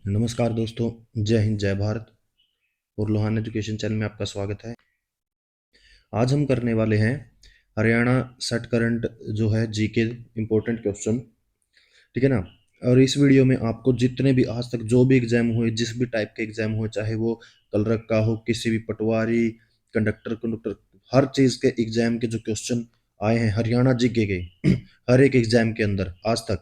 नमस्कार दोस्तों, जय हिंद जय भारत। और लोहान एजुकेशन चैनल में आपका स्वागत है। आज हम करने वाले हैं हरियाणा सेट करंट जो है जीके इम्पोर्टेंट क्वेश्चन, ठीक है ना। और इस वीडियो में आपको जितने भी आज तक जो भी एग्जाम हुए, जिस भी टाइप के एग्जाम हुए, चाहे वो कलरक का हो, किसी भी पटवारी, कंडक्टर कंडक्टर, हर चीज़ के एग्जाम के जो क्वेश्चन आए हैं हरियाणा जीके के हर एक एग्जाम के अंदर आज तक,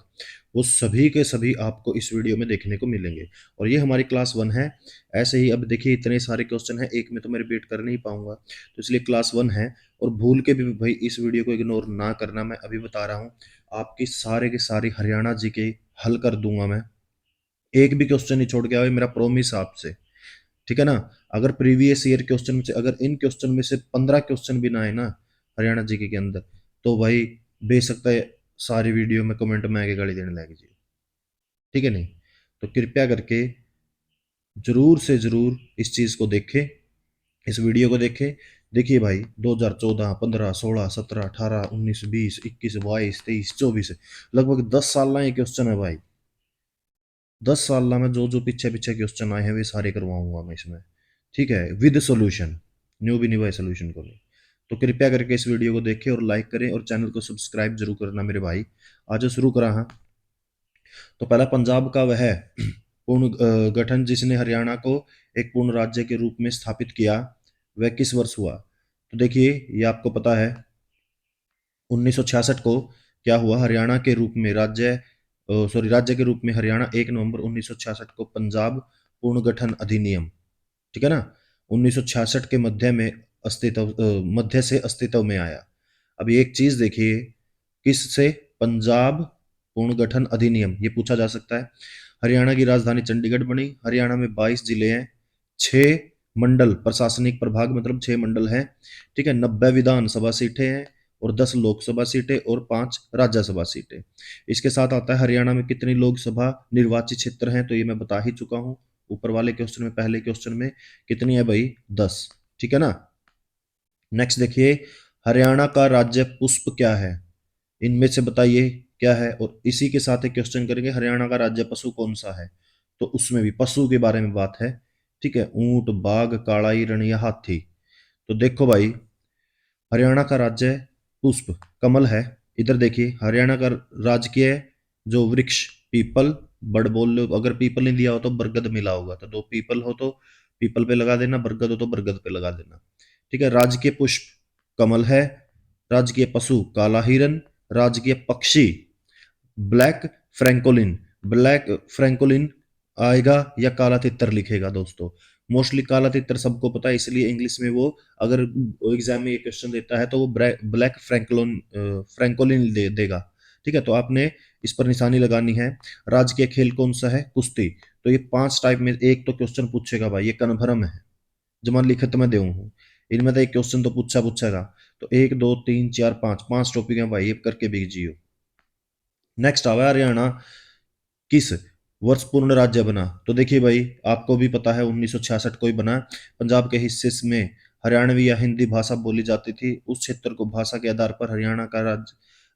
वो सभी के सभी आपको इस वीडियो में देखने को मिलेंगे। और ये हमारी क्लास 1 है। ऐसे ही अब देखिए इतने सारे क्वेश्चन हैं, एक में तो मैं रिपीट कर नहीं पाऊंगा, तो इसलिए क्लास 1 है। और भूल के भी भाई इस वीडियो को इग्नोर ना करना, मैं अभी बता रहा हूँ। आपकी सारे की सारी हरियाणा जी के हल कर दूंगा मैं, एक भी क्वेश्चन नहीं छोड़ के आए, मेरा प्रॉमिस आपसे, ठीक है ना। अगर प्रीवियस ईयर क्वेश्चन में से, अगर इन क्वेश्चन में से 15 क्वेश्चन भी ना आए ना हरियाणा जी के अंदर, तो भाई भेज सकता है सारी वीडियो में कमेंट में आगे गाली देने लगे जी, ठीक है नहीं। तो कृपया करके जरूर से जरूर इस चीज को देखें, इस वीडियो को देखें। देखिए भाई 2014, 15, 16, 17, 18, 19, 20, 21, 22, 23, 24, लगभग 10 साल ना ये क्वेश्चन है भाई। 10 साल ना मैं जो जो पीछे पीछे क्वेश्चन आए हैं वे सारे करवाऊंगा मैं इसमें, ठीक है, विद सॉल्यूशन, न्यू भी नहीं भाई सॉल्यूशन को नहीं। तो कृपया करके इस वीडियो को देखें और लाइक करें और चैनल को सब्सक्राइब जरूर करना मेरे भाई। आज शुरू करा हाँ। तो पहला पंजाब का वह पूर्ण गठन जिसने हरियाणा को एक पूर्ण राज्य के रूप में स्थापित किया, वह किस वर्ष हुआ। तो देखिए ये आपको पता है, 1966 को क्या हुआ, हरियाणा के रूप में राज्य के रूप में हरियाणा 1 नवंबर 1966 को पंजाब पुनर्गठन अधिनियम, ठीक है ना, 1966 के मध्य से अस्तित्व में आया। अब एक चीज देखिए, किससे, पंजाब पुनर्गठन अधिनियम, ये पूछा जा सकता है। हरियाणा की राजधानी चंडीगढ़ बनी। हरियाणा में 22 जिले हैं, 6 मंडल प्रशासनिक प्रभाग, मतलब 6 मंडल हैं, ठीक है, 90 विधानसभा सीटें हैं और 10 लोकसभा सीटें और 5 राज्यसभा सीटें। इसके साथ आता है हरियाणा में कितनी लोकसभा निर्वाचित क्षेत्र हैं, तो ये मैं बता ही चुका हूं ऊपर वाले क्वेश्चन में, पहले क्वेश्चन में। कितनी है भाई, 10, ठीक है ना। नेक्स्ट देखिए, हरियाणा का राज्य पुष्प क्या है, इनमें से बताइए क्या है। और इसी के साथ एक क्वेश्चन करेंगे, हरियाणा का राज्य पशु कौन सा है, तो उसमें भी पशु के बारे में बात है, ठीक है, ऊंट, बाघ, काला हिरण या हाथी। तो देखो भाई, हरियाणा का राज्य पुष्प कमल है। इधर देखिए, हरियाणा का राजकीय जो वृक्ष पीपल, बड़ बोल लो, अगर पीपल नहीं दिया हो तो बरगद मिला होगा, तो दो पीपल हो तो पीपल पे लगा देना, बरगद हो तो बरगद पे लगा देना, ठीक है। राजकीय पुष्प कमल है। राजकीय पशु काला हिरन। राजकीय पक्षी ब्लैक फ्रैंकोलिन। ब्लैक फ्रैंकोलिन आएगा या काला तितर लिखेगा दोस्तों। मोस्टली काला तितर सबको पता है, इसलिए इंग्लिश में वो, अगर एग्जाम में ये क्वेश्चन देता है तो वो ब्लैक फ्रैंकोलिन देगा, ठीक है। तो आपने इस पर निशानी लगानी है। राजकीय खेल कौन सा है, कुश्ती। तो ये 5 टाइप में एक तो क्वेश्चन पूछेगा भाई, ये कन्फर्म है, जमा लिखत में देऊँ हूँ, इनमें तो एक क्वेश्चन तो पूछेगा। तो 1 2 3 4 5 5 टॉपिक है भाई, ये करके भेजियो। नेक्स्ट आवा हरियाणा किस वर्ष पूर्ण राज्य बना। तो देखिए भाई, आपको भी पता है 1966 को ही बना। पंजाब के हिस्से में हरियाणवी या हिंदी भाषा बोली जाती थी। उस क्षेत्र को भाषा के आधार पर हरियाणा का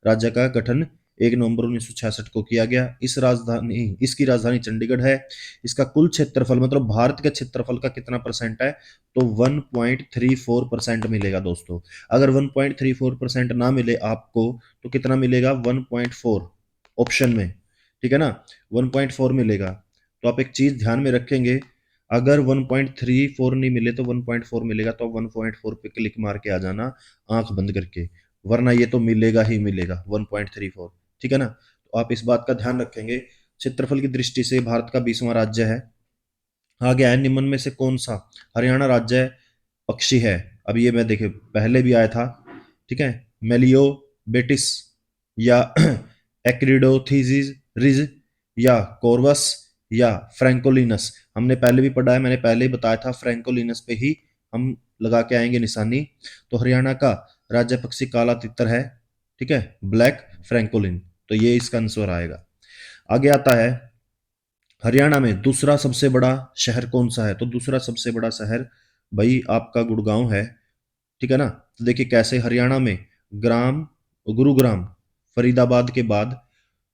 राज्य का गठन 1 नवंबर 1966 को किया गया। इसकी राजधानी चंडीगढ़ है। इसका कुल क्षेत्रफल, मतलब भारत के क्षेत्रफल का कितना परसेंट है, तो 1.34% मिलेगा दोस्तों। अगर 1.34% ना मिले आपको, तो कितना मिलेगा, 1.4 ऑप्शन में, ठीक है ना, 1.4 मिलेगा। तो आप एक चीज ध्यान में रखेंगे, अगर 1.34 नहीं मिले तो 1.4 मिलेगा, तो 1.4 पे क्लिक मार के आ जाना आंख बंद करके, वरना ये तो मिलेगा ही मिलेगा 1.34, ठीक है ना। तो आप इस बात का ध्यान रखेंगे। क्षेत्रफल की दृष्टि से भारत का 20वां राज्य है। आगे है, निम्न में से कौन सा हरियाणा राज्य पक्षी है। अब ये मैं देखे पहले भी आया था, ठीक है, मेलियो बेटिस या एक्रिडोथीजिस रिज या कोरवस या फ्रैंकोलिनस। हमने पहले भी पढ़ा है, मैंने पहले ही बताया था, फ्रैंकोलिनस पे ही हम लगा के आएंगे निशानी। तो हरियाणा का राज्य पक्षी काला तितर है, ठीक है, ब्लैक फ्रैंकोलिन। तो ये इसका आंसर आएगा। आगे आता है, हरियाणा में दूसरा सबसे बड़ा शहर कौन सा है। तो दूसरा सबसे बड़ा शहर भाई आपका गुड़गांव है, ठीक है ना। तो देखिए कैसे, हरियाणा में ग्राम गुरुग्राम फरीदाबाद के बाद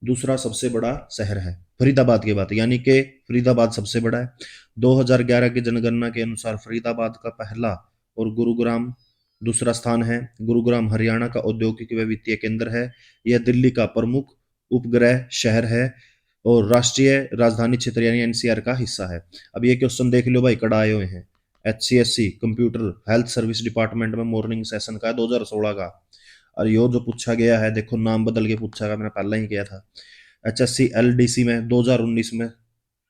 दूसरा सबसे बड़ा शहर है। फरीदाबाद की बात यानी कि फरीदाबाद सबसे बड़ा है। 2011 की जनगणना के अनुसार फरीदाबाद का पहला और गुरुग्राम दूसरा स्थान है। गुरुग्राम हरियाणा का औद्योगिक व वित्तीय केंद्र है। यह दिल्ली का प्रमुख उपग्रह शहर है और राष्ट्रीय राजधानी क्षेत्र यानी एनसीआर का हिस्सा है। अब ये क्वेश्चन देख लो भाई, कड़ा आए हुए हैं। HCSC computer health service department में मॉर्निंग सेशन का 2016 का। और यो जो पूछा गया है देखो, नाम बदल के पूछा गया, मैंने पहले ही किया था। HSC LDC में 2019 में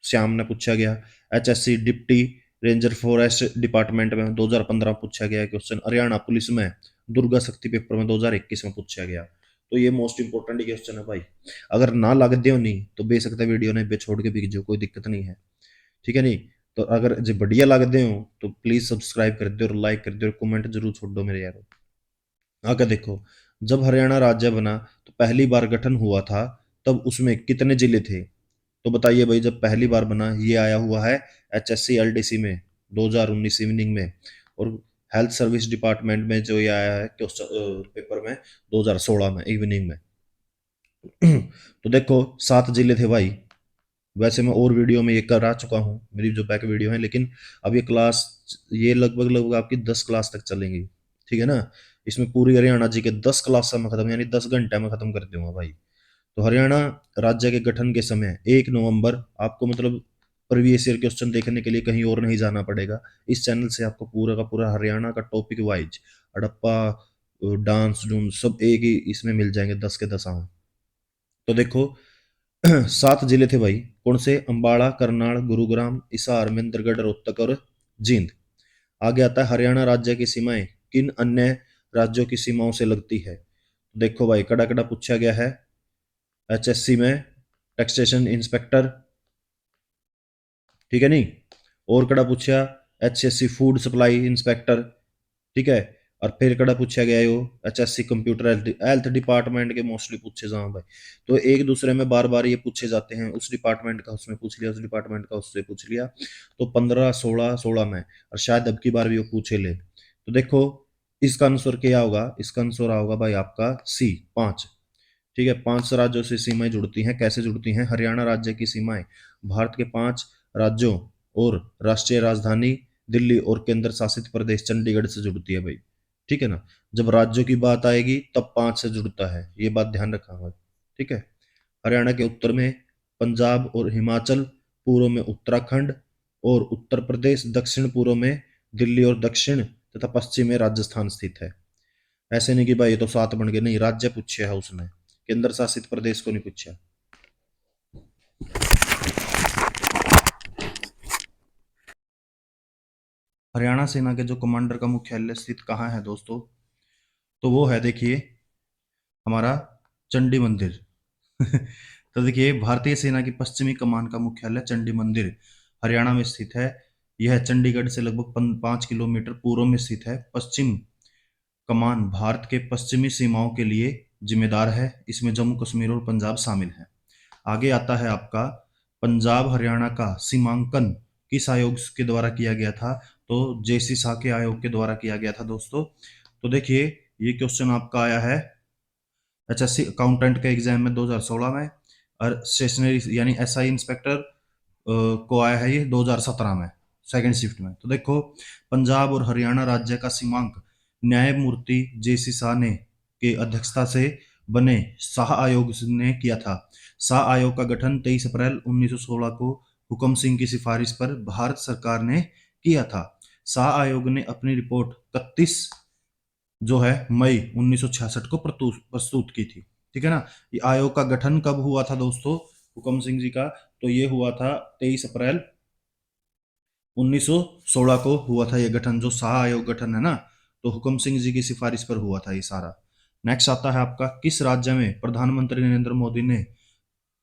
श्याम ने पूछा गया। HSC deputy ranger forest department में 2015 पूछा गया क्वेश्चन। हरियाणा पुलिस में दुर्गा शक्ति पेपर में 2021 में पूछा गया। तो ये मोस्ट इंपोर्टेंट क्वेश्चन है भाई। अगर ना लग दे नहीं तो बे सकता वीडियो ने बे छोड़ के बिक जाओ, कोई दिक्कत नहीं है, ठीक है नहीं। तो अगर जो बढ़िया लग दे हो तो प्लीज सब्सक्राइब कर दो और लाइक कर दो और कमेंट जरूर छोड़ दो मेरे यार। आगे देखो, जब हरियाणा राज्य बना तो पहली बार गठन हुआ था, तब उसमें कितने जिले थे? तो बताइए भाई, जब पहली बार बना ये आया हुआ है HSC LDC में 2019 इवनिंग में, और हेल्थ सर्विस डिपार्टमेंट में जो ये आया है क्वेश्चन पेपर में 2016 में इवनिंग में। तो देखो 7 जिले थे भाई। वैसे मैं और वीडियो में ये करा चुका हूँ, मेरी जो बैक वीडियो है, लेकिन अब ये क्लास ये लगभग लगभग आपकी 10 क्लास तक चलेंगी, ठीक है ना। इसमें पूरी हरियाणा जी के 10 क्लास में खत्म, यानी 10 घंटे में खत्म कर दूंगा भाई। तो हरियाणा राज्य के गठन के समय 1 नवंबर, आपको मतलब प्रीवियस ईयर क्वेश्चन देखने के लिए कहीं और नहीं जाना पड़ेगा। इस चैनल से आपको पूरा का पूरा हरियाणा का topic wise Harappa dance dunes सब एक ही इसमें मिल जाएंगे, 10 के 10 आम। तो देखो 7 जिले थे भाई, कौन से? अंबाला, करनाल, गुरुग्राम, हिसार, महेंद्रगढ़, रोहतक और जींद। आगे आता है हरियाणा राज्य की सीमाएं किन अन्य राज्यों की सीमाओं से लगती है। देखो भाई, कड़ा कड़ा पूछा गया है। HSC में टैक्सेशन इंस्पेक्टर, ठीक है नहीं। और कड़ा पूछा HSC फूड सप्लाई इंस्पेक्टर, ठीक है। और फिर कड़ा पूछा गया यो HSC कंप्यूटर हेल्थ डिपार्टमेंट के मोस्टली पूछे जाओ भाई। तो एक दूसरे में बार बार ये पूछे जाते हैं, उस डिपार्टमेंट का उसमें पूछ लिया, उस डिपार्टमेंट का उससे पूछ लिया। तो 15 16 16 में, और शायद अब की बार भी वो पूछे ले। तो देखो इसका आंसर क्या होगा? इसका आंसर होगा भाई आपका C 5, ठीक है। 5 राज्यों से सीमाएं जुड़ती हैं। कैसे जुड़ती हैं? हरियाणा राज्य की सीमाएं भारत के 5 राज्यों और राष्ट्रीय राजधानी दिल्ली और केंद्र शासित प्रदेश चंडीगढ़ से जुड़ती है भाई, ठीक है ना। जब राज्यों की बात आएगी तब 5 से जुड़ता है, ये बात ध्यान रखना भाई, ठीक है। हरियाणा के उत्तर में पंजाब और हिमाचल, पूर्व में उत्तराखंड और उत्तर प्रदेश, दक्षिण पूर्व में दिल्ली और दक्षिण तथा पश्चिम में राजस्थान स्थित है। ऐसे नहीं कि भाई ये तो 7 बन गए, नहीं, राज्य पूछे है उसने, केंद्र शासित प्रदेश को नहीं पूछा। हरियाणा सेना के जो कमांडर का मुख्यालय स्थित कहाँ है दोस्तों? तो वो है देखिए हमारा चंडी मंदिर। तो देखिए भारतीय सेना की पश्चिमी कमान का मुख्यालय चंडी मंदिर हरियाणा में स्थित है। यह चंडीगढ़ से लगभग 5 किलोमीटर पूर्व में स्थित है। पश्चिम कमान भारत के पश्चिमी सीमाओं के लिए जिम्मेदार है। इसमें जम्मू कश्मीर और पंजाब शामिल है। आगे आता है आपका पंजाब हरियाणा का सीमांकन किस आयोग के द्वारा किया गया था? तो JC शाह के आयोग के द्वारा किया गया था दोस्तों। तो देखिए ये क्वेश्चन आपका आया है HSC अकाउंटेंट के एग्जाम में 2016 में, और स्टेशनरी यानी SI इंस्पेक्टर को आया है ये 2017 में सेकंड शिफ्ट में। तो देखो पंजाब और हरियाणा राज्य का सीमांक न्यायमूर्ति JC शाह ने के अध्यक्षता से बने शाह आयोग ने किया था। शाह आयोग का गठन 23 अप्रैल 1916 को हुकम सिंह की सिफारिश पर भारत सरकार ने किया था। शाह आयोग ने अपनी रिपोर्ट 31 जो है मई 1966 को प्रस्तुत की थी, ठीक है ना। ये आयोग का गठन कब हुआ था दोस्तों हुकम सिंह जी का? तो ये हुआ था 23 अप्रैल 1916 को हुआ था ये गठन, जो शाह आयोग गठन है ना, तो हुकम सिंह जी की सिफारिश पर हुआ था ये सारा। नेक्स्ट आता है आपका, किस राज्य में प्रधानमंत्री नरेंद्र मोदी ने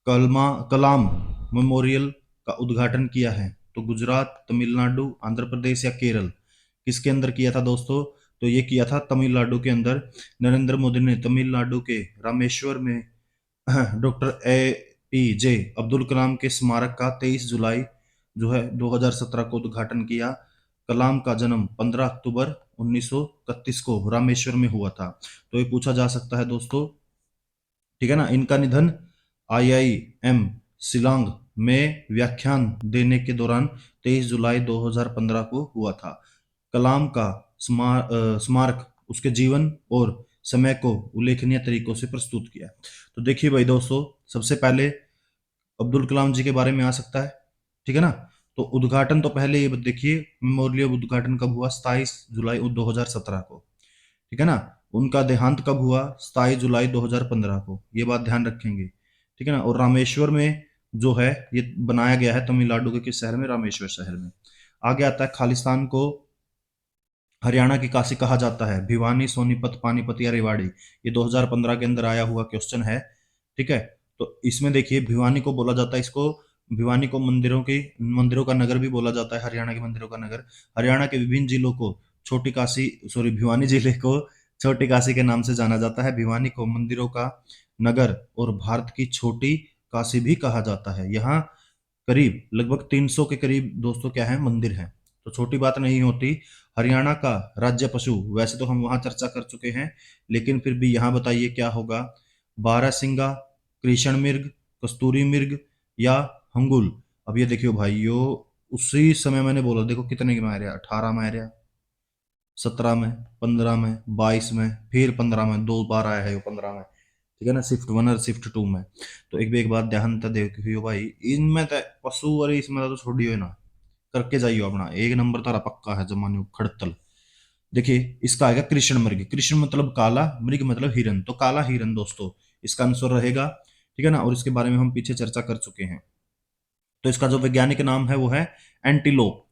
कलाम मेमोरियल का उद्घाटन किया है? तो गुजरात, तमिलनाडु, आंध्र प्रदेश या केरल, किसके अंदर किया था दोस्तों? तो ये किया था तमिलनाडु के अंदर। नरेंद्र मोदी ने तमिलनाडु के रामेश्वर में डॉक्टर APJ अब्दुल कलाम के स्मारक का 23 जुलाई जो है 2017 को उद्घाटन किया। कलाम का जन्म 15 अक्टूबर 1931 को रामेश्वर में हुआ था। तो ये पूछा जा सकता है दोस्तों, ठीक है ना। इनका निधन IIM शिलांग में व्याख्यान देने के दौरान 23 जुलाई 2015 को हुआ था। कलाम का स्मारक उसके जीवन और समय को उल्लेखनीय तरीकों से प्रस्तुत किया। तो देखिए भाई दोस्तों, सबसे पहले अब्दुल कलाम जी के बारे में आ सकता है, ठीक है ना। तो उद्घाटन तो पहले ये देखिए, मेमोरियल उद्घाटन कब हुआ? 27 जुलाई 2017 को, ठीक है ना। उनका देहांत कब हुआ? 27 जुलाई 2015 को, ये बात ध्यान रखेंगे, ठीक है ना। और रामेश्वर में जो है ये बनाया गया है तमिलनाडु के किस शहर में? रामेश्वर शहर में। आगे आता है खालिस्तान को हरियाणा की काशी कहा जाता है। भिवानी, सोनीपत, पानीपत या रेवाड़ी। ये 2015 के अंदर आया हुआ क्वेश्चन है, ठीक है। तो इसमें देखिए भिवानी को बोला जाता है, इसको भिवानी को मंदिरों का नगर भी बोला जाता है, हरियाणा के मंदिरों का नगर। हरियाणा के विभिन्न जिलों को छोटी काशी, सॉरी, भिवानी जिले को छोटी काशी के नाम से जाना जाता है। भिवानी को मंदिरों का नगर और भारत की छोटी काशी भी कहा जाता है। यहाँ करीब लगभग 300 के करीब दोस्तों क्या है? मंदिर हैं। तो छोटी बात नहीं होती। हरियाणा का राज्य पशु, वैसे तो हम वहां चर्चा कर चुके हैं, लेकिन फिर भी यहाँ बताइए क्या होगा? बारहसिंगा, कृष्ण मृग, कस्तूरी मृग या हंगुल। अब ये देखियो भाइयों, उसी समय मैंने बोला, देखो कितने की मार रहा, 18 में आ रहा, 17 में, 15 में, 22 में, फिर 15 में, 2 बार आया है वो 15 में, ठीक है ना। शिफ्ट 1 और शिफ्ट 2 में। तो एक बात ध्यान तो देखियो भाई, इनमें तो पशु और इसमें तो छोड़ियो ना, करके जाइयो अपना, एक नंबर तारा पक्का है जमाने खड़तल। देखिए इसका आएगा कृष्ण मृग। कृष्ण मतलब काला, मृग मतलब हिरन, तो काला हिरन दोस्तों इसका आंसर रहेगा, ठीक है ना। और इसके बारे में हम पीछे चर्चा कर चुके हैं। तो इसका जो वैज्ञानिक नाम है वो है एंटीलोप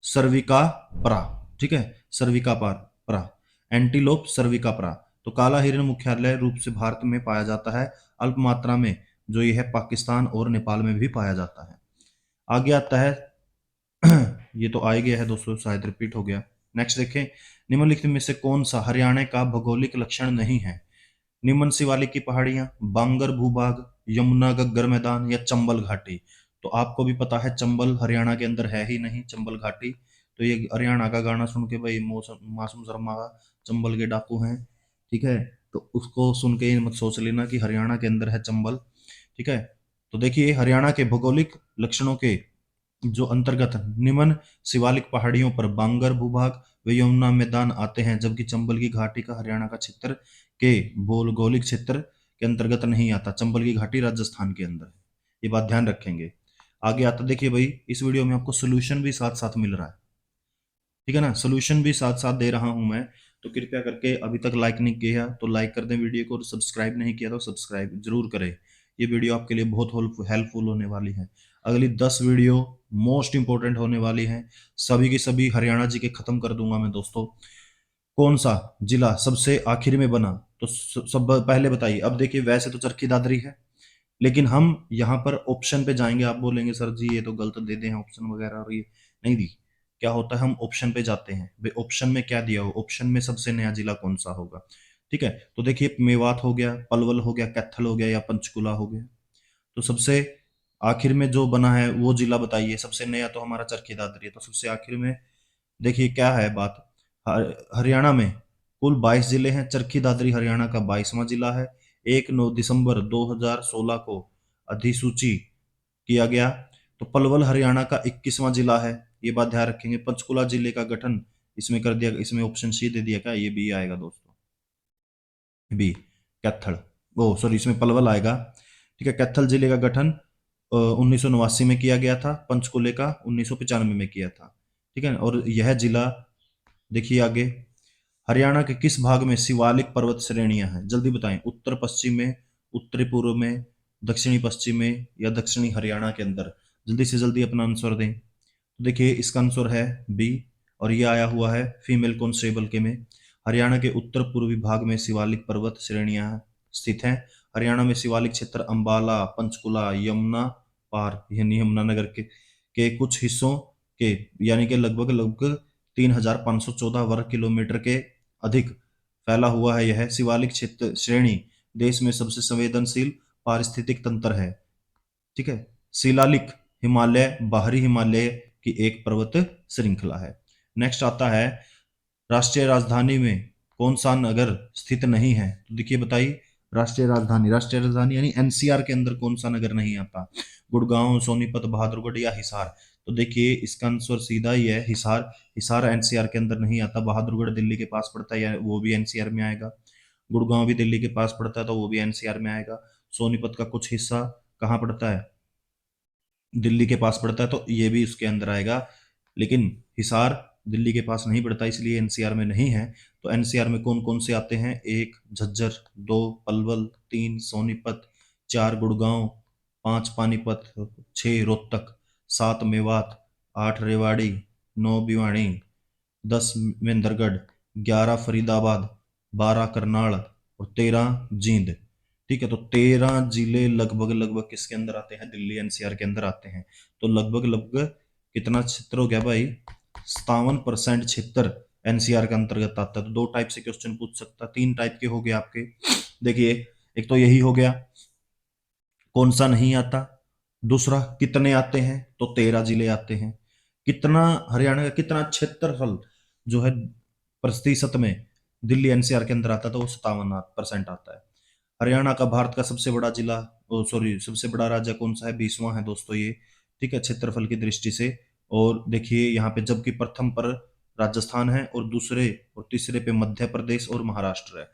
सर्विकापरा, ठीक है, सर्विकापरा, एंटीलोप सर्विकापरा। तो काला हिरन मुख्यालय रूप से भारत में पाया जाता है, अल्प मात्रा में जो ये है पाकिस्तान और नेपाल में भी पाया जाता है। आगे आता है ये तो आ ही गया है दोस्तों, शायद रिपीट हो गया। नेक्स्ट देखें, निम्नलिखित में से कौन सा हरियाणा का भौगोलिक लक्षण नहीं है? निम्न शिवालिक की पहाड़ियां, बांगर भूभाग, यमुना गग्गर मैदान या चंबल घाटी। तो आपको भी पता है चंबल हरियाणा के अंदर है ही नहीं, चंबल घाटी। तो ये हरियाणा का गाना सुन के भाई मासूम शर्मा का चंबल के डाकू हैं, ठीक है। तो उसको सुन के ये मत सोच लेना कि हरियाणा के अंदर है चंबल, ठीक है। तो देखिए हरियाणा के भौगोलिक लक्षणों के जो अंतर्गत निम्न शिवालिक पहाड़ियों पर बांगर भूभाग व यमुना मैदान आते हैं, जबकि चंबल की घाटी का हरियाणा का क्षेत्र के भौगोलिक क्षेत्र के अंतर्गत नहीं आता। चंबल की घाटी राजस्थान के अंदर है, ये बात ध्यान रखेंगे। आगे आता देखिए भाई, इस वीडियो में आपको सोल्यूशन भी साथ साथ मिल रहा है, ठीक है ना। सोल्यूशन भी साथ साथ दे रहा हूं मैं, तो कृपया करके अभी तक लाइक नहीं किया तो लाइक कर दें वीडियो को, और सब्सक्राइब नहीं किया तो सब्सक्राइब जरूर करें। ये वीडियो आपके लिए बहुत हेल्पफुल होने वाली है। अगली 10 वीडियो मोस्ट इंपॉर्टेंट होने वाली हैं, सभी की सभी हरियाणा जी के खत्म कर दूंगा मैं दोस्तों। कौन सा जिला सबसे आखिर में बना? तो सब पहले बताइए। अब देखिए वैसे तो चरखी दादरी है, लेकिन हम यहाँ पर ऑप्शन पे जाएंगे। आप बोलेंगे सर जी ये तो गलत दे दे हैं ऑप्शन वगैरह, और ये नहीं दी। क्या होता है, हम ऑप्शन पे जाते हैं भाई, ऑप्शन में क्या दिया हो, ऑप्शन में सबसे नया जिला कौन सा होगा, ठीक है। तो देखिए मेवात हो गया, पलवल हो गया, कैथल हो गया या पंचकुला हो गया। तो सबसे आखिर में जो बना है वो जिला बताइए। सबसे नया तो हमारा चरखी दादरी है, तो सबसे आखिर में देखिए क्या है बात। हरियाणा में कुल 22 जिले हैं, चरखी दादरी हरियाणा का 22वां जिला है। 9 दिसंबर 2016 को अधिसूची किया गया। तो पलवल हरियाणा का 21वां जिला है, ये बात ध्यान रखेंगे। पंचकुला जिले का गठन इसमें कर दिया, इसमें ऑप्शन सी दे दिया, क्या ये बी आएगा दोस्तों? बी, कैथल, ओ सॉरी, इसमें पलवल आएगा, ठीक है। कैथल जिले का गठन 1989 में किया गया था, पंचकुले का 1995 में किया था, ठीक है। और यह जिला देखिए आगे, हरियाणा के किस भाग में शिवालिक पर्वत श्रेणियां हैं? जल्दी बताएं, उत्तर पश्चिम में, उत्तरी पूर्व में, दक्षिणी पश्चिम में या दक्षिणी हरियाणा के अंदर? जल्दी से जल्दी अपना आंसर दें। तो देखिए इसका आंसर है बी, और ये आया हुआ है फीमेल कॉन्स्टेबल के में। हरियाणा के उत्तर पूर्वी भाग में शिवालिक पर्वत श्रेणियां स्थित हैं। हरियाणा में शिवालिक क्षेत्र अंबाला, पंचकुला, यमुना पार यानी यमुनानगर के कुछ हिस्सों के, यानी कि लगभग लगभग 3514 वर्ग किलोमीटर के अधिक फैला हुआ है। यह शिवालिक क्षेत्र श्रेणी देश में सबसे संवेदनशील पारिस्थितिक तंत्र है, ठीक है। शिलालिक हिमालय बाहरी हिमालय की एक पर्वत श्रृंखला है। नेक्स्ट आता है, राष्ट्रीय राजधानी में कौन सा नगर स्थित नहीं है? तो देखिए बताइए, राष्ट्रीय राजधानी यानी एनसीआर के अंदर कौन सा नगर नहीं आता? गुड़गांव, सोनीपत, बहादुरगढ़ या हिसार? तो देखिए इसका आंसर सीधा ही है हिसार। हिसार एनसीआर के अंदर नहीं आता। बहादुरगढ़ दिल्ली के पास पड़ता है, या वो भी एनसीआर में आएगा। गुड़गांव भी दिल्ली के पास पड़ता है, तो वो भी एनसीआर में आएगा। सोनीपत का कुछ हिस्सा कहाँ पड़ता है? दिल्ली के पास पड़ता है, तो ये भी उसके अंदर आएगा। लेकिन हिसार दिल्ली के पास नहीं पड़ता, इसलिए एनसीआर में नहीं है। तो एनसीआर में कौन कौन से आते हैं? एक झज्जर, दो पलवल, तीन सोनीपत, चार गुड़गांव, पांच पानीपत, छह रोहतक, सात मेवात, आठ रेवाड़ी, नौ भिवाड़ी, 10 महेंद्रगढ़, 11 फरीदाबाद, 12 करनाल और 13 जींद। ठीक है, तो 13 जिले लगभग लगभग किसके अंदर आते हैं? दिल्ली एनसीआर के अंदर आते हैं। तो लगभग लगभग कितना क्षेत्र हो गया भाई? 57% क्षेत्र एनसीआर के अंतर्गत आता है। तो दो टाइप से क्वेश्चन पूछ सकता, तीन टाइप के हो गए आपके। देखिए, एक तो यही हो गया कौन सा नहीं आता। दूसरा कितने आते हैं? तो 13 जिले आते हैं। कितना हरियाणा का कितना क्षेत्रफल जो है प्रतिशत में दिल्ली एनसीआर के अंदर आता है? तो वो 57% आता है। हरियाणा का भारत का सबसे बड़ा जिला, सॉरी सबसे बड़ा राज्य कौन सा है? 20वां है दोस्तों ये। ठीक है, क्षेत्रफल की दृष्टि से। और देखिए यहाँ पे जबकि प्रथम पर राजस्थान है और दूसरे और तीसरे पे मध्य प्रदेश और महाराष्ट्र है।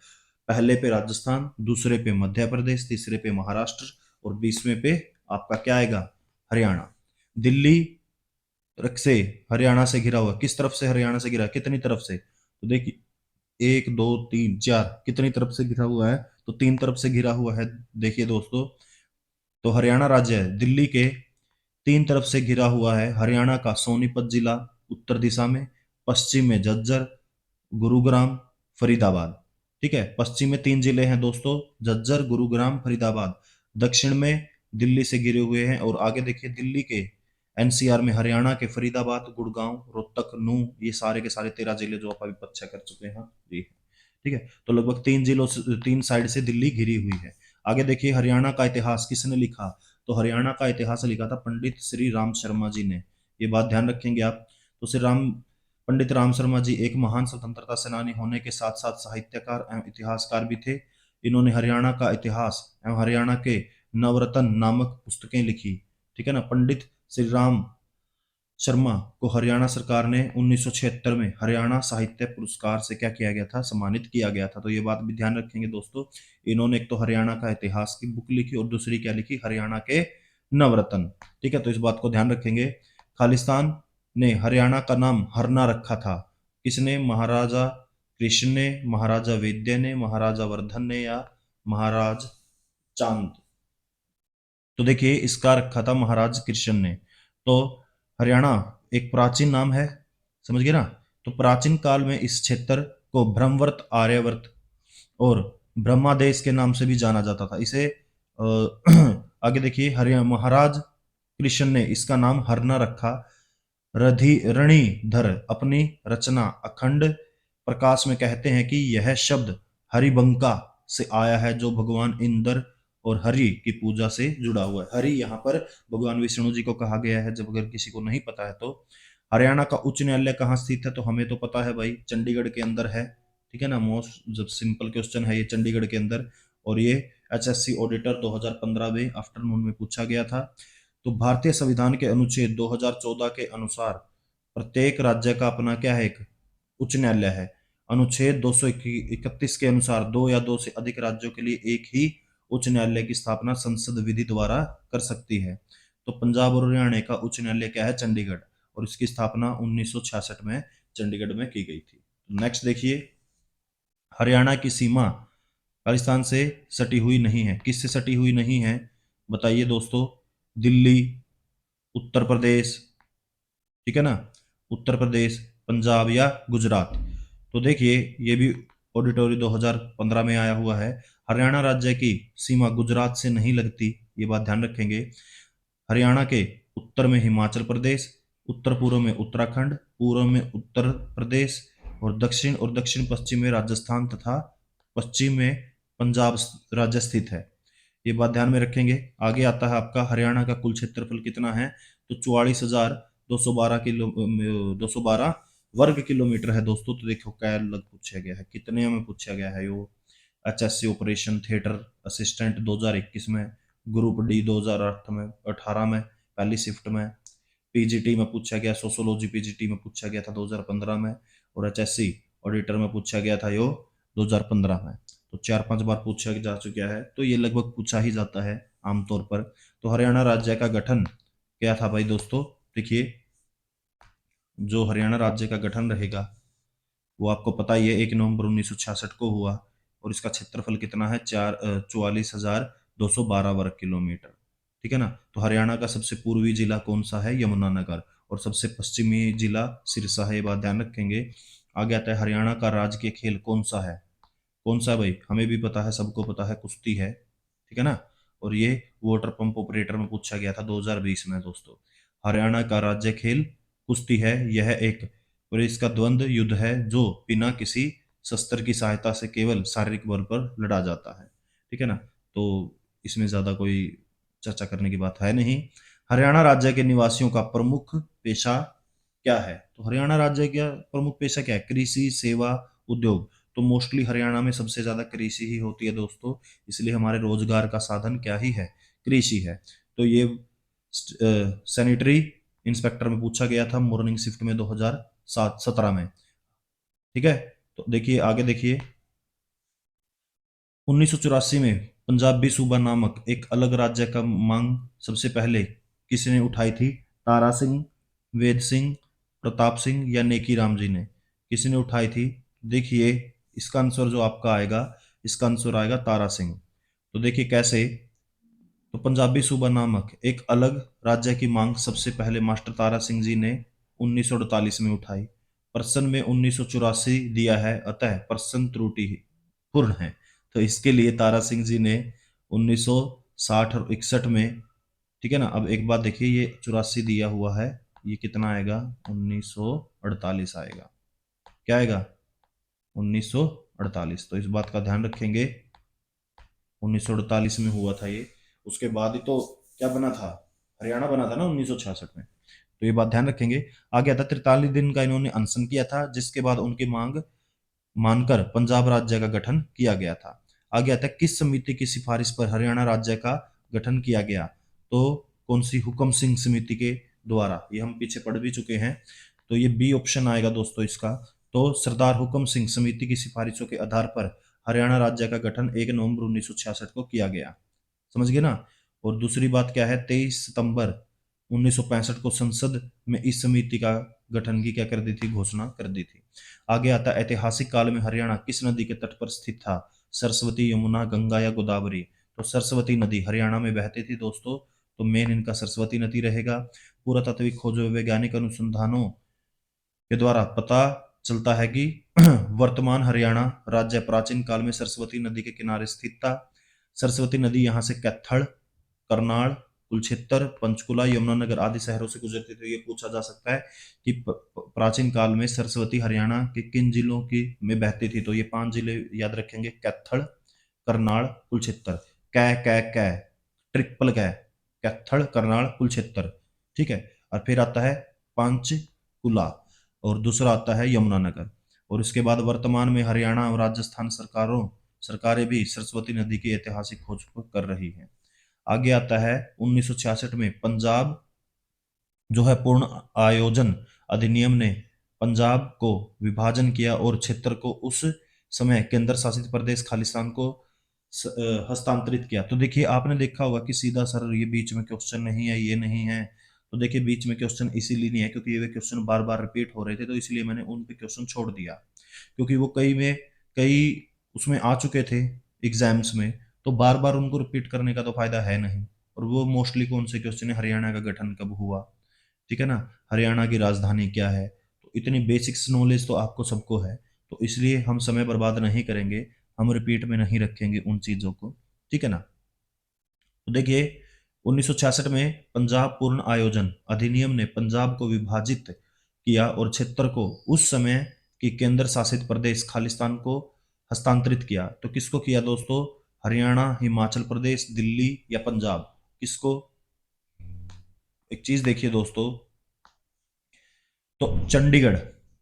पहले पे राजस्थान, दूसरे पे मध्य प्रदेश, तीसरे पे महाराष्ट्र और 20वें पे आपका क्या आएगा? हरियाणा। दिल्ली से हरियाणा से घिरा हुआ, किस तरफ से हरियाणा से घिरा? कितनी तरफ से? तो देखिए, एक दो तीन चार, कितनी तरफ से घिरा हुआ है? तो तीन तरफ से घिरा हुआ है। देखिए दोस्तों, तो हरियाणा राज्य है दिल्ली के तीन तरफ से घिरा हुआ है। हरियाणा का सोनीपत जिला उत्तर दिशा में, पश्चिम में झज्जर, गुरुग्राम, फरीदाबाद। ठीक है, पश्चिम में तीन जिले हैं दोस्तों, झज्जर, गुरुग्राम, फरीदाबाद। दक्षिण में दिल्ली से घिरे हुए हैं। और आगे देखिए, दिल्ली के एनसीआर में हरियाणा के फरीदाबाद, गुड़गांव, रोहतक, नूह, ये सारे के सारे 13 जिले जो आप अभी पीछे कर चुके हैं जी। ठीक है, तो लगभग तीन जिलों से, तीन साइड से दिल्ली घिरी हुई है। आगे देखिए, हरियाणा का इतिहास किसने लिखा? तो हरियाणा का इतिहास लिखा था पंडित श्री राम शर्मा जी ने। ये बात ध्यान रखेंगे आप। तो पंडित राम शर्मा जी एक महान स्वतंत्रता सेनानी होने के साथ साथ साहित्यकार एवं इतिहासकार भी थे। इन्होंने हरियाणा का इतिहास एवं हरियाणा के नवरत्न नामक पुस्तकें लिखी। ठीक है ना। पंडित श्री राम शर्मा को हरियाणा सरकार ने 1976 में हरियाणा साहित्य पुरस्कार से क्या किया गया था? सम्मानित किया गया था। तो ये बात भी ध्यान रखेंगे दोस्तों। इन्होंने एक तो हरियाणा का इतिहास की बुक लिखी और दूसरी क्या लिखी? हरियाणा के नवरत्न। ठीक है, तो इस बात को ध्यान रखेंगे। खालिस्तान ने हरियाणा का नाम हरना रखा था। किसने? महाराजा कृष्ण ने, महाराजा वेद्य ने, महाराजा वर्धन ने या महाराज चांद? तो देखिए, इसका रखा था महाराज कृष्ण ने। तो हरियाणा एक प्राचीन नाम है, समझ गए ना। तो प्राचीन काल में इस क्षेत्र को ब्रह्मवर्त, आर्यवर्त और ब्रह्मादेश के नाम से भी जाना जाता था। इसे आगे देखिए, हरियाणा महाराज कृष्ण ने इसका नाम हरना रखा। रणीधर अपनी रचना अखंड प्रकाश में कहते हैं कि यह शब्द हरिबंका से आया है, जो भगवान इंद्र और हरि की पूजा से जुड़ा हुआ है। हरि यहाँ पर भगवान विष्णु जी को कहा गया है, जब अगर किसी को नहीं पता है तो। हरियाणा का उच्च न्यायालय कहाँ स्थित है? तो हमें तो पता है भाई, चंडीगढ़ के अंदर है। ठीक है ना, मोस्ट जब सिंपल क्वेश्चन है ये, चंडीगढ़ के अंदर। और ये एचएससी ऑडिटर 2015 में आफ्टरनून में पूछा गया था। तो भारतीय संविधान के अनुच्छेद 2014 के अनुसार प्रत्येक राज्य का अपना क्या है? एक उच्च न्यायालय है। अनुच्छेद 231 के अनुसार दो या दो से अधिक राज्यों के लिए एक ही उच्च न्यायालय की स्थापना संसद विधि द्वारा कर सकती है। तो पंजाब और हरियाणा का उच्च न्यायालय क्या है? चंडीगढ़। और इसकी स्थापना 1966 में चंडीगढ़ में की गई थी। नेक्स्ट देखिए, हरियाणा की सीमा पाकिस्तान से सटी हुई नहीं है। किससे सटी हुई नहीं है? बताइए दोस्तों। दिल्ली, उत्तर प्रदेश, ठीक है ना, उत्तर प्रदेश, पंजाब या गुजरात? तो देखिए, ये भी ऑडिटोरी 2015 में आया हुआ है। हरियाणा राज्य की सीमा गुजरात से नहीं लगती, ये बात ध्यान रखेंगे। हरियाणा के उत्तर में हिमाचल प्रदेश, उत्तर पूर्व में उत्तराखंड, पूर्व में उत्तर प्रदेश और दक्षिण पश्चिम में राजस्थान तथा पश्चिम में पंजाब राज्य स्थित है। ये बात ध्यान में रखेंगे। आगे आता है आपका हरियाणा का कुल क्षेत्रफल कितना है? तो 44,212 वर्ग किलोमीटर है दोस्तों। तो देखो क्या लग पूछा गया है, कितने में पूछा गया है यो? HSC ऑपरेशन थिएटर असिस्टेंट 2021 में, ग्रुप डी 2008 में 18 में पहली शिफ्ट में, पीजीटी में पूछा गया, सोशोलॉजी पीजीटी में पूछा गया था 2015 में, और HSC ऑडिटर में पूछा गया था यो 2015 में। तो 4-5 बार पूछा जा चुका है, तो ये लगभग पूछा ही जाता है आमतौर पर। तो हरियाणा राज्य का गठन क्या था भाई दोस्तों, देखिए जो हरियाणा राज्य का गठन रहेगा वो आपको पता ही है 1 नवंबर 1966 को हुआ, और इसका क्षेत्रफल कितना है 44,212 वर्ग किलोमीटर, ठीक है ना। तो हरियाणा का सबसे पूर्वी जिला कौन सा है, यमुनानगर, और सबसे पश्चिमी जिला सिरसा है, ये बात ध्यान रखेंगे। आगे आता है हरियाणा का राजकीय खेल कौन सा है, कौन सा भाई, हमें भी पता है, सबको पता है, कुश्ती है, ठीक है ना। और ये वाटर पंप ऑपरेटर में पूछा गया था 2020 में दोस्तों। हरियाणा का राज्य खेल कुश्ती है, यह एक और इसका द्वंद्व युद्ध है जो बिना किसी शस्त्र की सहायता से केवल शारीरिक बल पर लड़ा जाता है, ठीक है ना। तो इसमें ज्यादा कोई चर्चा करने की बात है नहीं। हरियाणा राज्य के निवासियों का प्रमुख पेशा क्या है, तो हरियाणा राज्य का प्रमुख पेशा क्या है, कृषि, सेवा, उद्योग। तो मोस्टली हरियाणा में सबसे ज्यादा कृषि ही होती है दोस्तों, इसलिए हमारे रोजगार का साधन क्या ही है, कृषि है। तो ये सैनिटरी इंस्पेक्टर में पूछा गया था मॉर्निंग शिफ्ट में 2017 में, ठीक है। तो देखिए आगे देखिए, 1984 में पंजाबी सूबा नामक एक अलग राज्य का मांग सबसे पहले किसने उठाई थी, तारा सिंह, वेद सिंह, प्रताप सिंह या नेकी राम जी ने, किसने उठाई थी। देखिए इसका आंसर जो आपका आएगा, इसका आंसर आएगा तारा सिंह। तो देखिए कैसे, तो पंजाबी सूबा नामक एक अलग राज्य की मांग सबसे पहले मास्टर तारा सिंह जी ने 1948 में उठाई। प्रश्न में 1984 दिया है, अतः प्रश्न त्रुटि पूर्ण है। तो इसके लिए तारा सिंह जी ने 1960 और 61 में, ठीक है ना। अब एक बात देखिए, ये 84 दिया हुआ है, ये कितना आएगा 1948 आएगा, क्या आएगा 1948। तो इस बात का ध्यान रखेंगे, 1948 में हुआ था ये। उसके बाद ही तो क्या बना था, हरियाणा बना था ना 1966 में। तो ये बात ध्यान रखेंगे। आगे आता 43 दिन का इन्होंने अनशन किया था, जिसके बाद उनकी मांग मानकर पंजाब राज्य का गठन किया गया था। आगे आता है किस समिति की सिफारिश पर हरियाणा राज्य का गठन किया गया, तो कौन सी, हुक्म सिंह समिति के द्वारा, ये हम पीछे पढ़ भी चुके हैं। तो ये बी ऑप्शन आएगा दोस्तों इसका। तो सरदार हुक्म सिंह समिति की सिफारिशों के आधार पर हरियाणा राज्य का गठन 1 नवंबर 1966 को किया गया, समझ गए ना। और दूसरी बात क्या है, 23 सितंबर 1965 को संसद में इस समिति का गठन की क्या कर दी थी, घोषणा कर दी थी। आगे आता है ऐतिहासिक काल में हरियाणा किस नदी के तट पर स्थित था, सरस्वती, यमुना, गंगा या गोदावरी। तो सरस्वती नदी हरियाणा में बहती थी दोस्तों, तो मेन इनका सरस्वती नदी रहेगा। पुरातात्विक खोजों वैज्ञानिक अनुसंधानों के द्वारा पता चलता है कि वर्तमान हरियाणा राज्य प्राचीन काल में सरस्वती नदी के किनारे स्थित था। सरस्वती नदी यहाँ से कैथल, करनाल, कुलछेत्र, पंचकुला, यमुनानगर आदि शहरों से गुजरती थी। ये पूछा जा सकता है कि प्राचीन काल में सरस्वती हरियाणा के किन जिलों की में बहती थी। तो ये 5 जिले याद रखेंगे, कैथल, करनाल, कुलछेत्र। कै कै कै ट्रिपल कै, कैथल, करनाल, कुलछेत्र, ठीक है। और फिर आता है पंचकुला, और दूसरा आता है यमुनानगर। और इसके बाद वर्तमान में हरियाणा और राजस्थान सरकारें भी सरस्वती नदी की ऐतिहासिक खोज कर रही हैं। आगे आता है 1966 में पंजाब जो है पूर्ण आयोजन अधिनियम ने पंजाब को विभाजन किया और क्षेत्र को उस समय केंद्र शासित प्रदेश खालिस्तान को हस्तांतरित किया। तो देखिए आपने देखा होगा कि सीधा सर ये बीच में क्वेश्चन नहीं है, ये नहीं है। तो देखिए बीच में क्वेश्चन इसीलिए नहीं है क्योंकि ये क्वेश्चन बार बार रिपीट हो रहे थे, तो इसलिए मैंने उन पे क्वेश्चन छोड़ दिया, क्योंकि वो कई उसमें आ चुके थे एग्जाम्स में, तो बार बार उनको रिपीट करने का तो फायदा है नहीं। और वो मोस्टली कौन से क्वेश्चन है, हरियाणा का गठन कब हुआ, ठीक है ना, हरियाणा की राजधानी क्या है। तो इतनी बेसिक्स नॉलेज तो आपको सबको है, तो इसलिए हम समय बर्बाद नहीं करेंगे, हम रिपीट में नहीं रखेंगे उन चीजों को, ठीक है ना। तो देखिए 1966 में पंजाब पूर्ण आयोजन अधिनियम ने पंजाब को विभाजित किया और क्षेत्र को उस समय की केंद्र शासित प्रदेश खालिस्तान को हस्तांतरित किया। तो किसको किया दोस्तों, हरियाणा, हिमाचल प्रदेश, दिल्ली या पंजाब, किसको। एक चीज देखिए दोस्तों, तो चंडीगढ़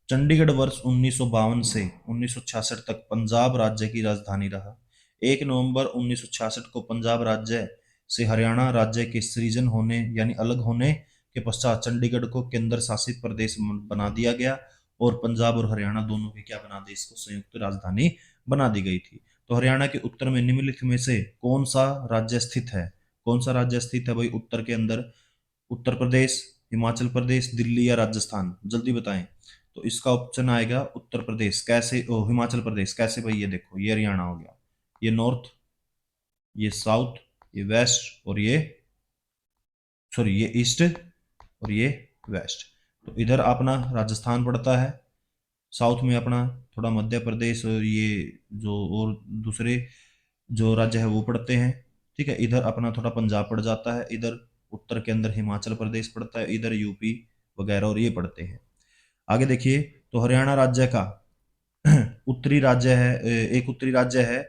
चंडीगढ़ वर्ष 1952 से 1966 तक पंजाब राज्य की राजधानी रहा। 1 नवंबर 1966 को पंजाब राज्य से हरियाणा राज्य के सृजन होने यानी अलग होने के पश्चात चंडीगढ़ को केंद्र शासित प्रदेश बना दिया गया और पंजाब और हरियाणा दोनों के क्या बना दी, इसको संयुक्त राजधानी बना दी गई थी। तो हरियाणा के उत्तर में निम्नलिखित में से कौन सा राज्य स्थित है? कौन सा राज्य स्थित है भाई उत्तर के अंदर? उत्तर प्रदेश, हिमाचल प्रदेश, दिल्ली या राजस्थान? जल्दी बताएं। तो इसका ऑप्शन आएगा उत्तर प्रदेश। कैसे? हिमाचल प्रदेश। कैसे भाई? ये देखो, ये हरियाणा हो गया, ये नॉर्थ, ये साउथ, ये वेस्ट और ये सॉरी ये ईस्ट और ये वेस्ट। तो इधर अपना राजस्थान पड़ता है, साउथ में अपना थोड़ा मध्य प्रदेश और ये जो और दूसरे जो राज्य है वो पड़ते हैं। ठीक है, इधर अपना थोड़ा पंजाब पड़ जाता है, इधर उत्तर के अंदर हिमाचल प्रदेश पड़ता है, इधर यूपी वगैरह और ये पड़ते हैं। आगे देखिए, तो हरियाणा राज्य का उत्तरी राज्य है, एक उत्तरी राज्य है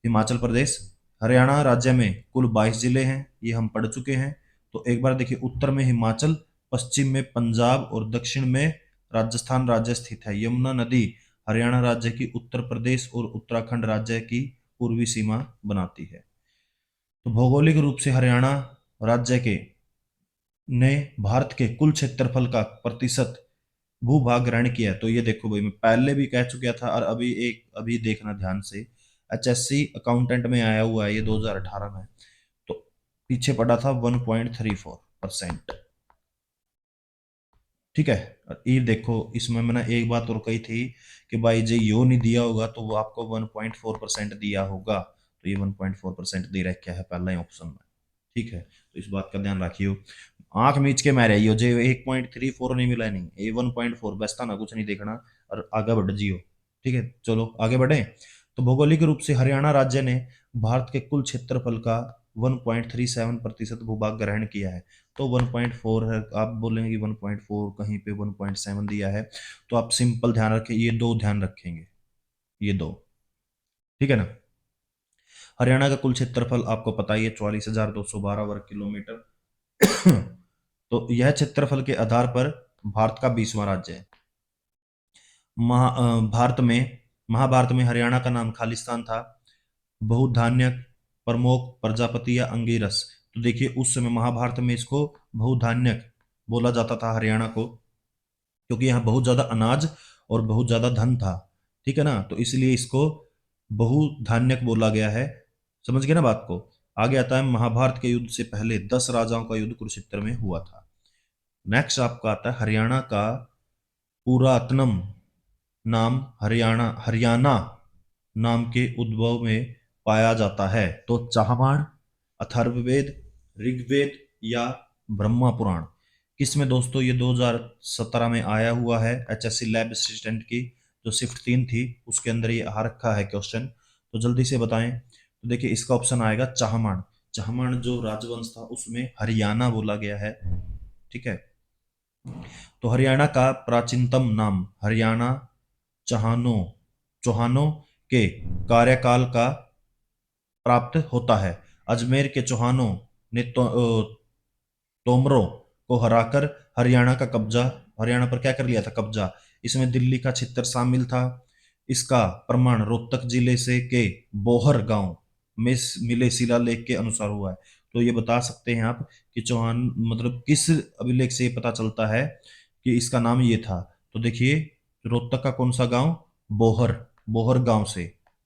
हिमाचल प्रदेश। हरियाणा राज्य में कुल 22 जिले हैं, ये हम पढ़ चुके हैं। तो एक बार देखिए, उत्तर में हिमाचल, पश्चिम में पंजाब और दक्षिण में राजस्थान राज्य स्थित है। यमुना नदी हरियाणा राज्य की उत्तर प्रदेश और उत्तराखंड राज्य की पूर्वी सीमा बनाती है। तो भौगोलिक रूप से हरियाणा राज्य के ने भारत के कुल क्षेत्रफल का प्रतिशत भूभाग ग्रहण किया है। तो ये देखो भाई, मैं पहले भी कह चुका था और अभी देखना ध्यान से, एचएससी अकाउंटेंट में आया हुआ है ये 2018 में। तो पीछे पड़ा था 1.34%। ठीक है, और ये देखो, इसमें मैंने एक बात और कही थी कि भाई जे यो नहीं दिया होगा तो वो आपको 1.4% दिया होगा। तो ये 1.4% दे रखा है पहला ही ऑप्शन में। ठीक है, तो इस बात का ध्यान रखियो, आंख मीच के मैं रही हो जे 1.34 नहीं मिला, नहीं ये 1.4 बस था ना, कुछ नहीं देखना और आगे बढ़ जियो। ठीक है, चलो आगे बढ़े। तो भौगोलिक रूप से हरियाणा राज्य ने भारत के कुल क्षेत्रफल का 1.37% भूभाग ग्रहण किया है। तो 1.4 है, आप बोलेंगे कि 1.4 कहीं पे 1.7 दिया है, तो आप सिंपल ध्यान रखें, ये दो ध्यान रखेंगे, ये दो। ठीक है ना। हरियाणा का कुल क्षेत्रफल आपको पता ही है, 44,212 वर्ग किलोमीटर। तो यह क्षेत्रफल के आधार पर भारत का 20वां राज्य है। भारत में महाभारत में हरियाणा का नाम खालिस्तान था। बहुधान्यक, प्रमोक, प्रजापति या अंगिरस। तो देखिए, उस समय महाभारत में इसको बहुधान्यक बोला जाता था हरियाणा को, क्योंकि यहाँ बहुत ज्यादा अनाज और बहुत ज्यादा धन था। ठीक है ना, तो इसलिए इसको बहुधान्यक बोला गया है। समझ गए ना बात को। आगे आता है, महाभारत के युद्ध से पहले 10 राजाओं का युद्ध कुरुक्षेत्र में हुआ था। नेक्स्ट आपका आता है, हरियाणा का पुरातनम नाम हरियाणा हरियाणा नाम के उद्भव में पाया जाता है। तो चाहमाण, अथर्ववेद, ऋग्वेद या ब्रह्मा पुराण? किसमें दोस्तों? ये 2017 में आया हुआ है एचएससी लैब असिस्टेंट की जो शिफ्ट 3 थी, उसके अंदर ये आ रखा है क्वेश्चन। तो जल्दी से बताएं। तो देखिए, इसका ऑप्शन आएगा चाहमाण। चाहमाण जो राजवंश था उसमें हरियाणा बोला गया है। ठीक है, तो हरियाणा का प्राचीनतम नाम हरियाणा चौहानों चौहानों के कार्यकाल का प्राप्त होता है। अजमेर के चौहानों ने तोमरों को हराकर हरियाणा पर क्या कर लिया था? कब्जा। इसमें दिल्ली का क्षेत्र शामिल था। इसका प्रमाण रोहतक जिले से के बोहर गांव में मिले शिलालेख के अनुसार हुआ है। तो ये बता सकते हैं आप कि चौहान मतलब किस अभिलेख से ये पता चलता है कि इसका नाम ये था? तो देखिए, रोहतक का कौन सा गांव? बोहर। बोहर गांव से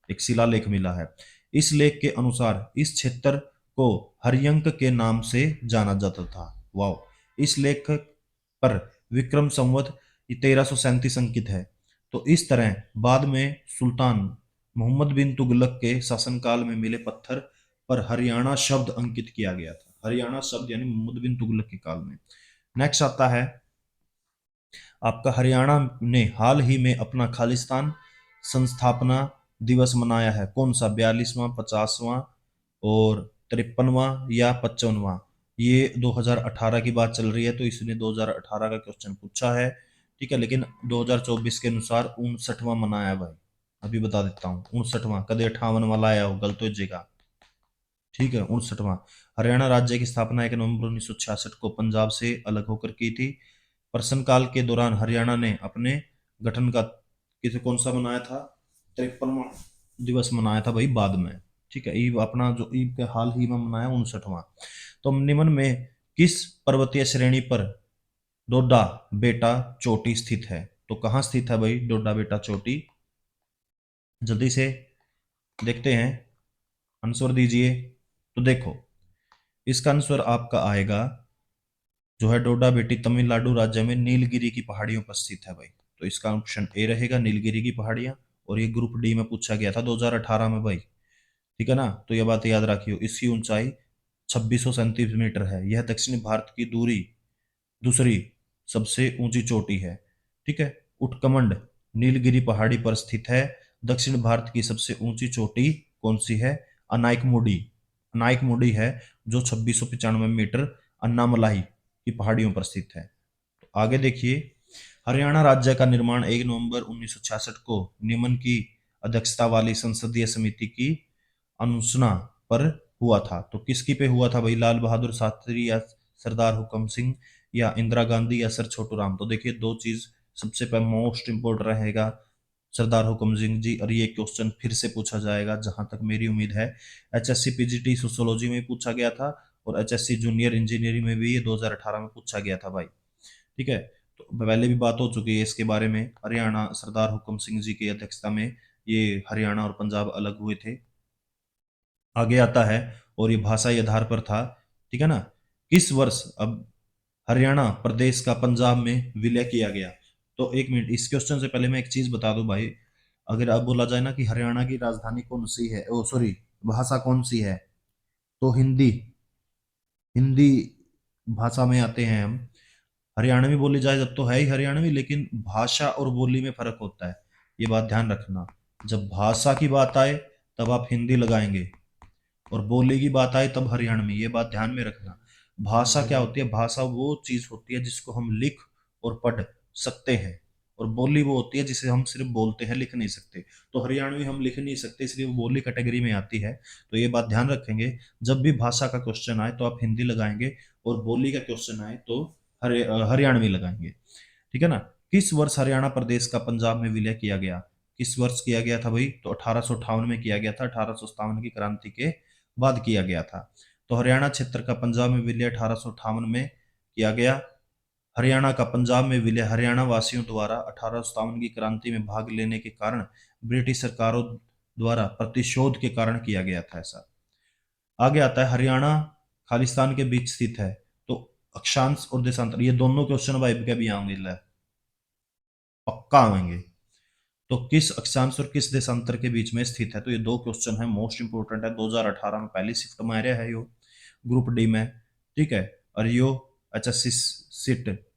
एक शिलालेख मिला है। इस लेख के अनुसार इस क्षेत्र को हरियंक के नाम से जाना जाता था। वाह! इस लेख पर विक्रम संवत 1337 अंकित है। तो इस तरह बाद में सुल्तान मोहम्मद बिन तुगलक के शासनकाल में मिले पत्थर पर हरियाणा शब्द अंकित किया गया था। हरियाणा शब्द यानी मोहम्मद बिन तुगलक के काल में। नेक्स्ट आता है आपका, हरियाणा ने हाल ही में अपना खालिस्तान संस्थापना दिवस मनाया है। कौन सा? 42वां, 50वां और 53वां या 55वां? ये 2018 की बात चल रही है, तो इसने 2018 का क्वेश्चन पूछा है। ठीक है, लेकिन 2024 के अनुसार 59वां मनाया भाई। अभी बता देता हूँ, 59वां, कदे 58 वाला आया हो गलत हो जाएगा। ठीक है, 59वां। हरियाणा राज्य की स्थापना 1 नवंबर 1966 को पंजाब से अलग होकर की थी। प्रश्न काल के दौरान हरियाणा ने अपने गठन का किसे कौन सा मनाया था? 53वां दिवस मनाया था भाई बाद में। ठीक है, ईब अपना जो ईब के हाल ही में मनाया 59वां। तो निम्न में किस पर्वतीय श्रेणी पर डोडा बेटा चोटी स्थित है? तो कहाँ स्थित है भाई डोडा बेटा चोटी? जल्दी से देखते हैं, आंसर दीजिए। तो देखो, इसका आंसर आपका आएगा जो है डोडा बेटी तमिलनाडु राज्य में नीलगिरी की पहाड़ियों पर स्थित है भाई। तो इसका ऑप्शन ए रहेगा नीलगिरी की पहाड़ियां। और ये ग्रुप डी में पूछा गया था 2018 में भाई, ठीक है ना। तो ये बात याद रखियो, इसकी ऊंचाई 2637 मीटर है। यह दक्षिण भारत की दूसरी सबसे ऊंची चोटी है। ठीक है, उटकमंड नीलगिरी पहाड़ी पर स्थित है। दक्षिण भारत की सबसे ऊंची चोटी कौन सी है? अनाइकमुडी। अनाइकमुडी है जो 2695 मीटर अन्नामलाई की पहाड़ियों पर स्थित है। तो आगे देखिए, हरियाणा राज्य का निर्माण 1 नवंबर 1966 को निम्न की अध्यक्षता वाली संसदीय समिति की अनुशंसा पर हुआ था। तो किसकी पे हुआ था भाई? लाल बहादुर शास्त्री या सरदार हुकम सिंह या इंदिरा गांधी या सर छोटू राम? तो देखिए, दो चीज सबसे पहले मोस्ट इंपोर्टेंट रहेगा, सरदार हुकम सिंह जी। और ये क्वेश्चन फिर से पूछा जाएगा जहां तक मेरी उम्मीद है। एचएससी पीजीटी सोशियोलॉजी में पूछा गया था और एचएससी जूनियर इंजीनियरिंग में भी ये 2018 में पूछा गया था भाई। ठीक है, तो पहले भी बात हो चुकी है इसके बारे में। हरियाणा सरदार हुकम सिंह जी की अध्यक्षता में ये हरियाणा और पंजाब अलग हुए थे। आगे आता है, और ये भाषाई आधार पर था। ठीक है ना। किस वर्ष अब हरियाणा प्रदेश का पंजाब में विलय किया गया? तो एक मिनट, इस क्वेश्चन से पहले मैं एक चीज बता दूं भाई। अगर अब बोला जाए ना कि हरियाणा की राजधानी कौन सी है, ओ सॉरी, भाषा कौन सी है, तो हिंदी। हिंदी भाषा में आते हैं हम। हरियाणवी बोली जाए जब तो है ही हरियाणवी, लेकिन भाषा और बोली में फर्क होता है, ये बात ध्यान रखना। जब भाषा की बात आए तब आप हिंदी लगाएंगे, और बोली की बात आए तब हरियाणवी, ये बात ध्यान में रखना। भाषा क्या होती है? भाषा वो चीज होती है जिसको हम लिख और पढ़ सकते हैं, और बोली वो होती है जिसे हम सिर्फ बोलते हैं, लिख नहीं सकते। तो हरियाणवी हम लिख नहीं सकते, इसलिए वो बोली कैटेगरी में आती है। तो ये बात ध्यान रखेंगे, जब भी भाषा का क्वेश्चन आए तो आप हिंदी लगाएंगे, और बोली का क्वेश्चन आए तो हरियाणवी लगाएंगे। ठीक है ना। किस वर्ष हरियाणा प्रदेश का पंजाब में विलय किया गया? किस वर्ष किया गया था भाई? तो 1858 में किया गया था। 1857 की क्रांति के बाद किया गया था। तो हरियाणा क्षेत्र का पंजाब में विलय 1858 में किया गया। हरियाणा का पंजाब में विलय हरियाणा वासियों द्वारा 1857 की क्रांति में भाग लेने के कारण ब्रिटिश सरकारों द्वारा प्रतिशोध के कारण किया गया था ऐसा। आगे आता है, हरियाणा खालिस्तान के बीच स्थित है। तो अक्षांश और देशांतर, ये दोनों क्वेश्चन वाइब के भी आएंगे, पक्का आएंगे। तो किस अक्षांश और किस देशांतर के बीच में स्थित है? तो ये दो क्वेश्चन है, मोस्ट इंपोर्टेंट है। 2018 में पहली शिफ्ट में आया है यो, ग्रुप डी में। ठीक है, और यो एचएससी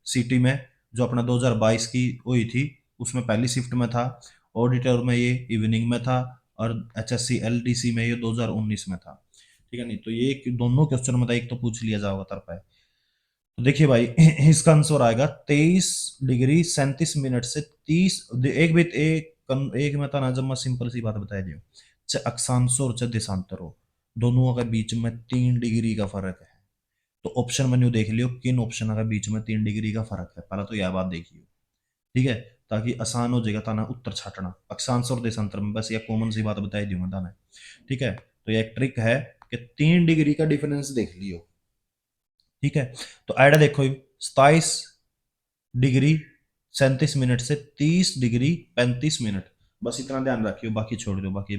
सिटी में जो अपना 2022 की हुई थी उसमें पहली शिफ्ट में था। ऑडिटर में ये इवनिंग में था, और एचएससी एलडीसी में ये 2019 में था। ठीक है नहीं, तो ये दोनों क्वेश्चन में था, एक तो पूछ लिया जाएगा तरफ है। तो देखिए भाई, इसका आंसर आएगा 23 डिग्री 37 मिनट से 30। एक भी एक में था ना, जब मैं सिंपल सी बात बता दी, चाहे अक्षांश हो चाहे देशांतर हो, दोनों के बीच में 3 डिग्री का फर्क है। तो ऑप्शन मेन्यू देख लियो, किन ऑप्शन के बीच में 3 डिग्री का फर्क है, पहले तो यह बात देखियो। ठीक है, ताकि आसान हो जाएगा ताना उत्तर छाटना। अक्षांश और देशांतर में बस ये कॉमन सी बात बताई दी मैं ताना। ठीक है, तो ये एक ट्रिक है कि 3 डिग्री का डिफरेंस देख लियो। ठीक है, तो ऐड देखो, 27 डिग्री 37 मिनट से 30 डिग्री 35 मिनट, बस इतना ध्यान रखियो, बाकी छोड़ दो, बाकी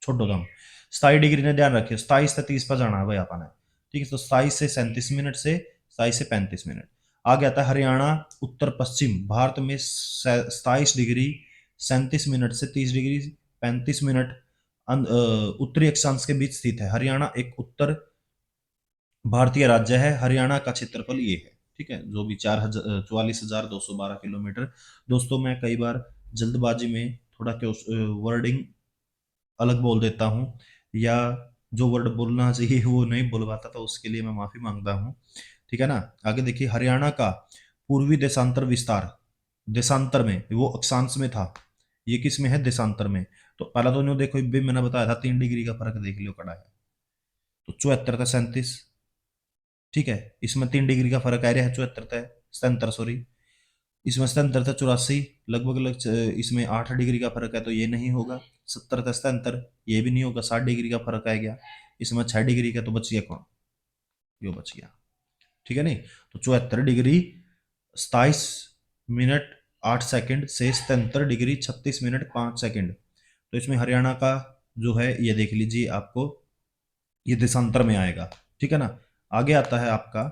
छोड़ दो हम। 27 डिग्री ने ध्यान रखियो, 27 से 30 पर जाना है भाई आपने। ठीक है, तो 27 से 37 मिनट से 27 से 35 मिनट। आगे आता है हरियाणा उत्तर पश्चिम भारत में 27 डिग्री 37 मिनट से 30 डिग्री 35 मिनट उत्तरी अक्षांश के बीच स्थित है। हरियाणा एक उत्तर भारतीय राज्य है। हरियाणा का क्षेत्रफल ये है। ठीक है, जो भी 44,212 किलोमीटर। दोस्तों, मैं कई बार जल्दबाजी में थोड़ा वर्डिंग अलग बोल देता हूँ, या जो वर्ड बोलना चाहिए वो नहीं बोल पाता, तो उसके लिए मैं माफी मांगता हूँ। ठीक है ना। आगे देखिए, हरियाणा का पूर्वी देशांतर विस्तार, देशांतर में वो अक्षांश में था, ये किस में है? देशांतर में। तो पहला तो देखो, भी मैंने बताया था 3 डिग्री का फर्क देख लियो कड़ा है। तो 74 था 37। ठीक है, इसमें 3 डिग्री का फर्क आ रहा है, 74 था 77, सॉरी। इसमें 77 था 84, इसमें 8 डिग्री का फर्क है तो ये नहीं होगा। 70 था 77, ये भी नहीं होगा। 60 डिग्री का फर्क आ गया, इसमें 6 डिग्री का, तो बच गया कौन? यो बच गया। ठीक है नहीं, तो 74 डिग्री 27 मिनट 8 सेकंड से 77 डिग्री 36 मिनट 5 सेकंड। तो इसमें हरियाणा का जो है ये देख लीजिए, आपको ये देशांतर में आएगा। ठीक है ना। आगे आता है आपका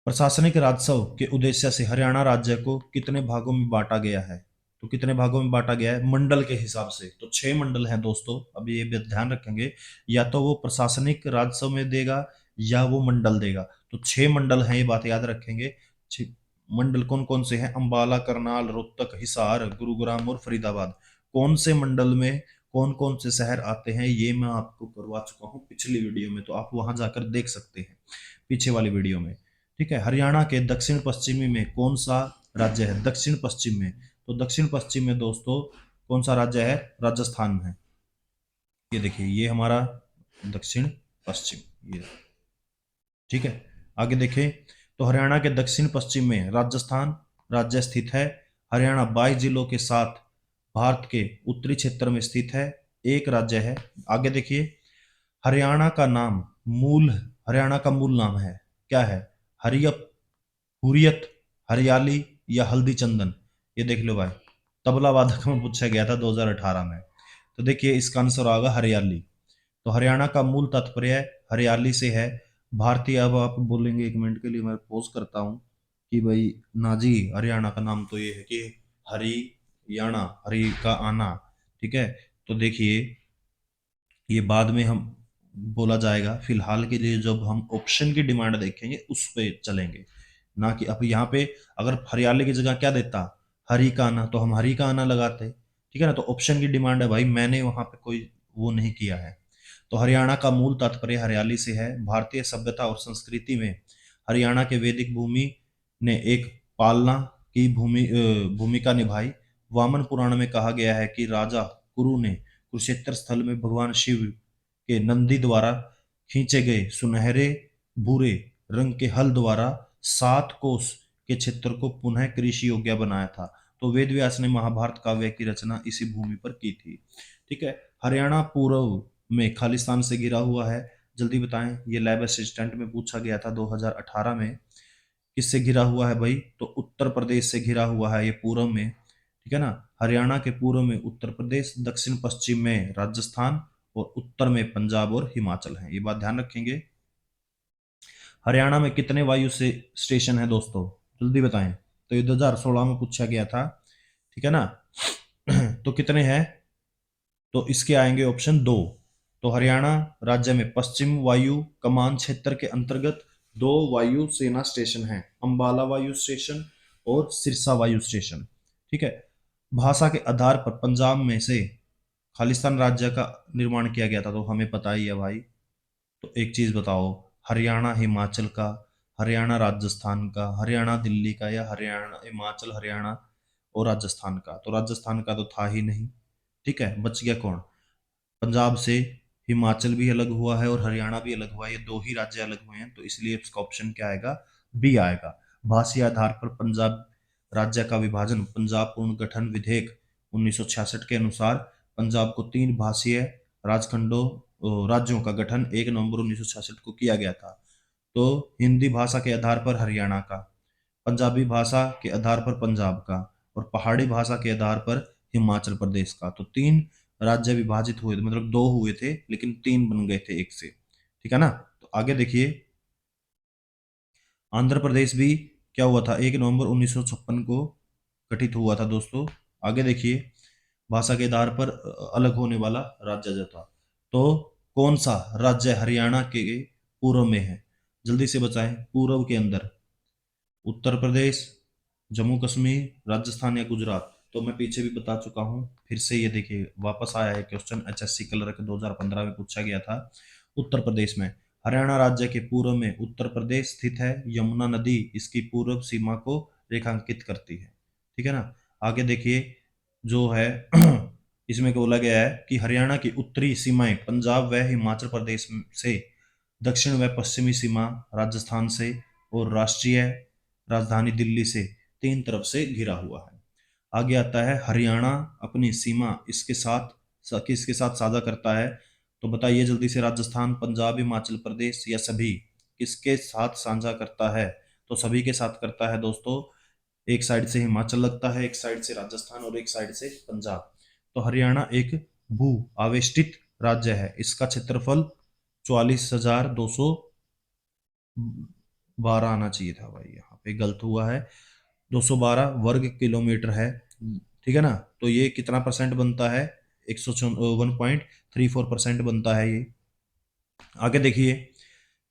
प्रशासनिक राजस्व के उद्देश्य से हरियाणा राज्य को कितने भागों में बांटा गया है? तो कितने भागों में बांटा गया है मंडल के हिसाब से? तो 6 मंडल हैं दोस्तों। अभी ये भी ध्यान रखेंगे, या तो वो प्रशासनिक राजस्व में देगा या वो मंडल देगा। तो 6 मंडल हैं, ये बात याद रखेंगे। मंडल कौन कौन से हैं? अंबाला, करनाल, रोहतक, हिसार, गुरुग्राम और फरीदाबाद। कौन से मंडल में कौन कौन से शहर आते हैं ये मैं आपको करवा चुका हूँ पिछली वीडियो में, तो आप वहां जाकर देख सकते हैं पीछे वाली वीडियो में। ठीक है। हरियाणा के दक्षिण पश्चिमी में कौन सा राज्य है? दक्षिण पश्चिम में, तो दक्षिण पश्चिम में दोस्तों कौन सा राज्य है? राजस्थान है। ये देखिए, ये हमारा दक्षिण पश्चिम ये। ठीक है। आगे देखें तो हरियाणा के दक्षिण पश्चिम में राजस्थान राज्य स्थित है। हरियाणा 22 जिलों के साथ भारत के उत्तरी क्षेत्र में स्थित है, एक राज्य है। आगे देखिए, हरियाणा का नाम मूल हरियाणा का मूल नाम है क्या है? हरियप, हुरियत, हरियाली या हल्दी चंदन? ये देख लो भाई, तबला वादक में पूछा गया था 2018 में। तो देखिए इसका आंसर होगा हरियाली। तो हरियाणा का मूल तात्पर्य हरियाली से है। भारतीय, अब आप बोलेंगे, 1 मिनट के लिए मैं पोज करता हूँ कि भाई ना जी, हरियाणा का नाम तो ये है कि हरियाणा, हरि का आना। ठीक है। तो देखिए ये बाद में हम बोला जाएगा, फिलहाल के लिए जब हम ऑप्शन की डिमांड देखेंगे उस पे चलेंगे, ना कि अब यहाँ पे अगर हरियाली की जगह क्या देता, हरी का आना, तो हम हरी का आना लगाते। ठीक है ना। तो ऑप्शन की डिमांड है भाई, मैंने वहां पे कोई वो नहीं किया है। तो हरियाणा का मूल तात्पर्य हरियाली से है। भारतीय सभ्यता और संस्कृति में हरियाणा के वैदिक भूमि ने एक पालना की भूमिका निभाई। वामन पुराण में कहा गया है कि राजा कुरु ने कुरुक्षेत्र स्थल में भगवान शिव के नंदी द्वारा खींचे गए सुनहरे भूरे रंग के हल द्वारा 7 कोस के क्षेत्र को पुनः कृषि योग्य बनाया था। तो वेद व्यास ने महाभारत काव्य की रचना इसी भूमि पर की थी। ठीक है। हरियाणा पूर्व में खालिस्तान से घिरा हुआ है। जल्दी बताएं, ये लैब असिस्टेंट में पूछा गया था 2018 में। किससे घिरा हुआ है भाई? तो उत्तर प्रदेश से घिरा हुआ है ये पूर्व में। ठीक है ना। हरियाणा के पूर्व में उत्तर प्रदेश, दक्षिण पश्चिम में राजस्थान और उत्तर में पंजाब और हिमाचल है। ये बात ध्यान रखेंगे। हरियाणा में कितने वायु से स्टेशन है दोस्तों? जल्दी बताएं। तो ये 2016 में पूछा गया था। ठीक है ना। तो कितने हैं? तो इसके आएंगे ऑप्शन 2। तो हरियाणा राज्य में पश्चिम वायु कमान क्षेत्र के अंतर्गत 2 वायु सेना स्टेशन हैं, अंबाला वायु स्टेशन और सिरसा वायु स्टेशन। ठीक है। भाषा के आधार पर पंजाब में से खालिस्तान राज्य का निर्माण किया गया था, तो हमें पता ही है भाई। तो एक चीज बताओ, हरियाणा हिमाचल का, हरियाणा राजस्थान का, हरियाणा दिल्ली का, या हरियाणा हिमाचल हरियाणा और राजस्थान का? तो राजस्थान का तो था ही नहीं। ठीक है। बच गया कौन? पंजाब से हिमाचल भी अलग हुआ है और हरियाणा भी अलग हुआ है, ये 2 ही राज्य अलग हुए हैं, तो इसलिए इसका ऑप्शन क्या आएगा? बी आएगा। भाषीय आधार पर पंजाब राज्य का विभाजन पंजाब पुनर्गठन विधेयक 1966 के अनुसार पंजाब को 3 भाषीय राजखंडों राज्यों का गठन 1 नवंबर 1966 को किया गया था। तो हिंदी भाषा के आधार पर हरियाणा का, पंजाबी भाषा के आधार पर पंजाब का, और पहाड़ी भाषा के आधार पर हिमाचल प्रदेश का। तो 3 राज्य विभाजित हुए थे, मतलब 2 हुए थे लेकिन 3 बन गए थे एक से। ठीक है ना। तो आगे देखिए, आंध्र प्रदेश भी क्या हुआ था? 1 नवंबर 1956 को गठित हुआ था दोस्तों। आगे देखिए, भाषा के आधार पर अलग होने वाला राज्य जो था, तो कौन सा राज्य हरियाणा के पूर्व में है? जल्दी से बताएं, पूर्व के अंदर उत्तर प्रदेश, जम्मू कश्मीर, राजस्थान या गुजरात? तो मैं पीछे भी बता चुका हूँ, फिर से ये देखिए वापस आया है क्वेश्चन। एचएससी क्लर्क 2015 में पूछा गया था। उत्तर प्रदेश में, हरियाणा राज्य के पूर्व में उत्तर प्रदेश स्थित है। यमुना नदी इसकी पूर्व सीमा को रेखांकित करती है। ठीक है ना। आगे देखिए जो है इसमें बोला गया है कि हरियाणा की उत्तरी सीमाएं पंजाब व हिमाचल प्रदेश से, दक्षिण व पश्चिमी सीमा राजस्थान से और राष्ट्रीय राजधानी दिल्ली से तीन तरफ से घिरा हुआ है। आगे आता है हरियाणा अपनी सीमा किसके साथ साझा करता है? तो बताइए जल्दी से, राजस्थान, पंजाब, हिमाचल प्रदेश या सभी, किसके साथ साझा करता है? तो सभी के साथ करता है दोस्तों। एक साइड से हिमाचल लगता है, एक साइड से राजस्थान और एक साइड से पंजाब। तो हरियाणा एक भू आवेष्टित राज्य है। इसका क्षेत्रफल 44,212 आना चाहिए था भाई, यहाँ पे गलत हुआ है, 212 वर्ग किलोमीटर है। ठीक है ना? तो ये कितना परसेंट बनता है? 101.34% बनता है ये। आगे देखिए,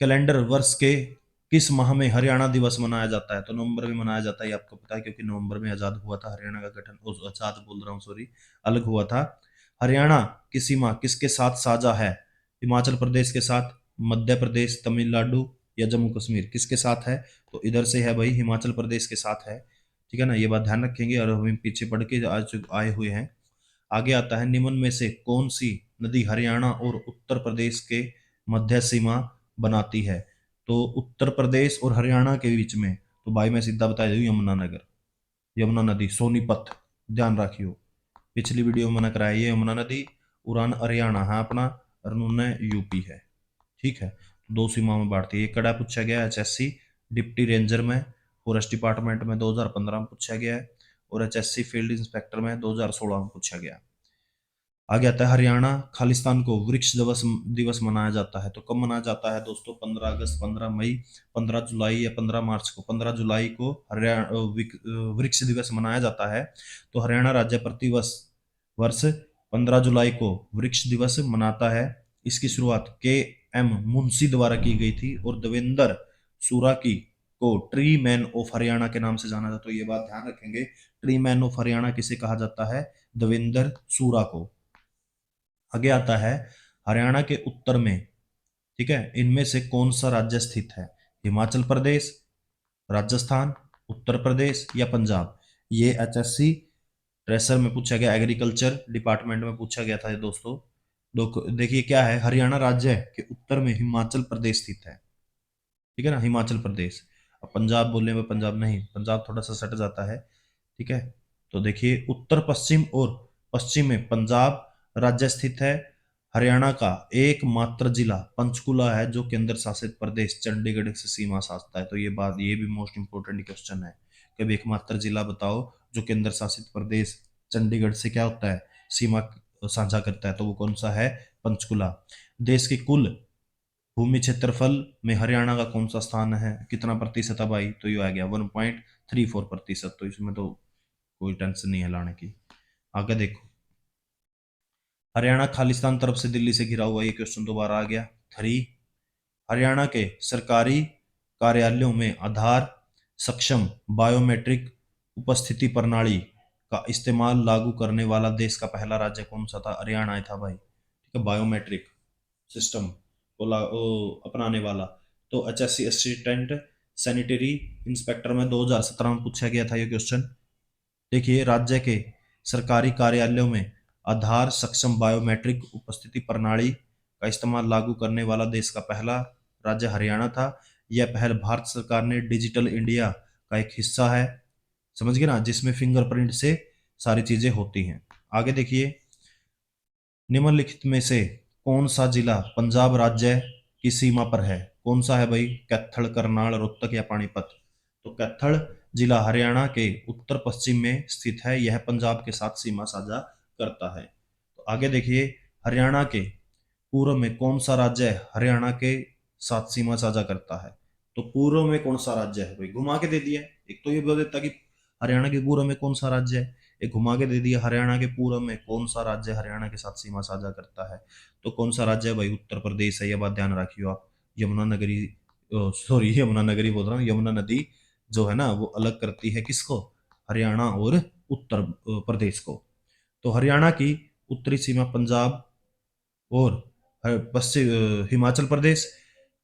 कैलेंडर वर्ष के किस माह में हरियाणा दिवस मनाया जाता है? तो नवंबर में मनाया जाता है, ये आपको पता है, क्योंकि नवंबर में आजाद हुआ था हरियाणा का गठन, आजाद बोल रहा हूँ सॉरी, अलग हुआ था। हरियाणा की सीमा किसके साथ साझा है? हिमाचल प्रदेश के साथ, मध्य प्रदेश, तमिलनाडु या जम्मू कश्मीर, किसके साथ है? तो इधर से है भाई, हिमाचल प्रदेश के साथ है। ठीक है ना? ये बात ध्यान रखेंगे, और हम पीछे पढ़ के आज आए हुए हैं। आगे आता है, निम्न में से कौन सी नदी हरियाणा और उत्तर प्रदेश के मध्य सीमा बनाती है? तो उत्तर प्रदेश और हरियाणा के बीच में, तो भाई मैं सीधा बता दूं, यमुनानगर, यमुना नदी, सोनीपत, ध्यान रखियो। पिछली वीडियो में मैंने कराया, ये यमुना नदी, उड़ान हरियाणा है अपना, और उन्होंने यूपी है। ठीक है? दो सीमाओं में बांटती है। ये कड़ा पूछा गया एचएससी डिप्टी रेंजर में, फॉरेस्ट डिपार्टमेंट में 2015 में पूछा गया है, और एचएससी फील्ड इंस्पेक्टर में 2016 में पूछा गया। आगे आता है, हरियाणा खालिस्तान को वृक्ष दिवस दिवस मनाया जाता है। तो कब मनाया जाता है दोस्तों? 15 अगस्त, 15 मई, 15 जुलाई या 15 मार्च को? 15 जुलाई को हरियाणा वृक्ष दिवस मनाया जाता है। तो हरियाणा राज्य प्रति वर्ष वर्ष 15 जुलाई को वृक्ष दिवस मनाता है। इसकी शुरुआत के एम मुंशी द्वारा की गई थी, और देवेंद्र सूराकी को ट्री मैन ऑफ हरियाणा के नाम से जाना जाता है। तो ये बात ध्यान रखेंगे, ट्री मैन ऑफ हरियाणा किसे कहा जाता है? देवेंद्र सूरा को। आगे आता है, हरियाणा के उत्तर में, ठीक है, इनमें से कौन सा राज्य स्थित है? हिमाचल प्रदेश, राजस्थान, उत्तर प्रदेश या पंजाब? ये एचएससी ट्रेसर में पूछा गया, एग्रीकल्चर डिपार्टमेंट में पूछा गया था ये दोस्तों। देखिए क्या है, हरियाणा राज्य के उत्तर में हिमाचल प्रदेश स्थित है। ठीक है ना? हिमाचल प्रदेश। अब पंजाब बोलने में पंजाब नहीं, पंजाब थोड़ा सा सट जाता है। ठीक है? तो देखिए, उत्तर पश्चिम और पश्चिम में पंजाब राज्य स्थित है। हरियाणा का एकमात्र जिला पंचकुला है, जो केंद्र शासित प्रदेश चंडीगढ़ से सीमा साधता है। तो ये बात, ये भी मोस्ट इंपोर्टेंट क्वेश्चन है, कभी एकमात्र जिला बताओ जो केंद्र शासित प्रदेश चंडीगढ़ से क्या होता है, सीमा साझा करता है। तो वो कौन सा है? पंचकुला। देश की कुल भूमि क्षेत्रफल में हरियाणा का कौन सा स्थान है? कितना प्रतिशत है भाई? तो ये आ गया 1.34%। तो इसमें तो कोई टेंशन नहीं है लाने की। आगे देखो, हरियाणा खालिस्तान तरफ से दिल्ली से घिरा हुआ, ये क्वेश्चन दोबारा आ गया। 3, हरियाणा के सरकारी कार्यालयों में आधार सक्षम बायोमेट्रिक उपस्थिति प्रणाली का इस्तेमाल लागू करने वाला देश का पहला राज्य कौन सा था? हरियाणा ही था भाई। ठीक है? बायोमेट्रिक सिस्टम को अपनाने वाला। तो एचएससी असिस्टेंट सैनिटरी इंस्पेक्टर में 2017 में पूछा गया था ये क्वेश्चन। देखिए, राज्य के सरकारी कार्यालयों में आधार सक्षम बायोमेट्रिक उपस्थिति प्रणाली का इस्तेमाल लागू करने वाला देश का पहला राज्य हरियाणा था। यह पहल भारत सरकार ने डिजिटल इंडिया का एक हिस्सा है, समझ गए ना, जिसमें फिंगरप्रिंट से सारी चीजें होती हैं। आगे देखिए, निम्नलिखित में से कौन सा जिला पंजाब राज्य की सीमा पर है? कौन सा है भाई? कैथल, करनाल, रोहतक या पानीपत? तो कैथल जिला हरियाणा के उत्तर पश्चिम में स्थित है। यह पंजाब के साथ सीमा साझा करता है। तो आगे देखिए, हरियाणा के पूर्व में कौन सा राज्य हरियाणा के साथ सीमा साझा करता है? तो पूर्व में कौन सा राज्य है भाई? घुमा के दे दिया। एक तो ये बोल देता कि हरियाणा के पूर्व में कौन सा राज्य है, एक घुमा के दे दिया, हरियाणा के पूर्व में कौन सा राज्य हरियाणा के साथ सीमा साझा करता है। तो कौन सा राज्य है भाई? उत्तर प्रदेश है। यह बात ध्यान रखियो आप। यमुना नगरी, सॉरी, यमुना नगरी बोल रहा हूँ, यमुना नदी जो है ना, वो अलग करती है किसको? हरियाणा और उत्तर प्रदेश को। तो हरियाणा की उत्तरी सीमा पंजाब और पश्चिम हिमाचल प्रदेश,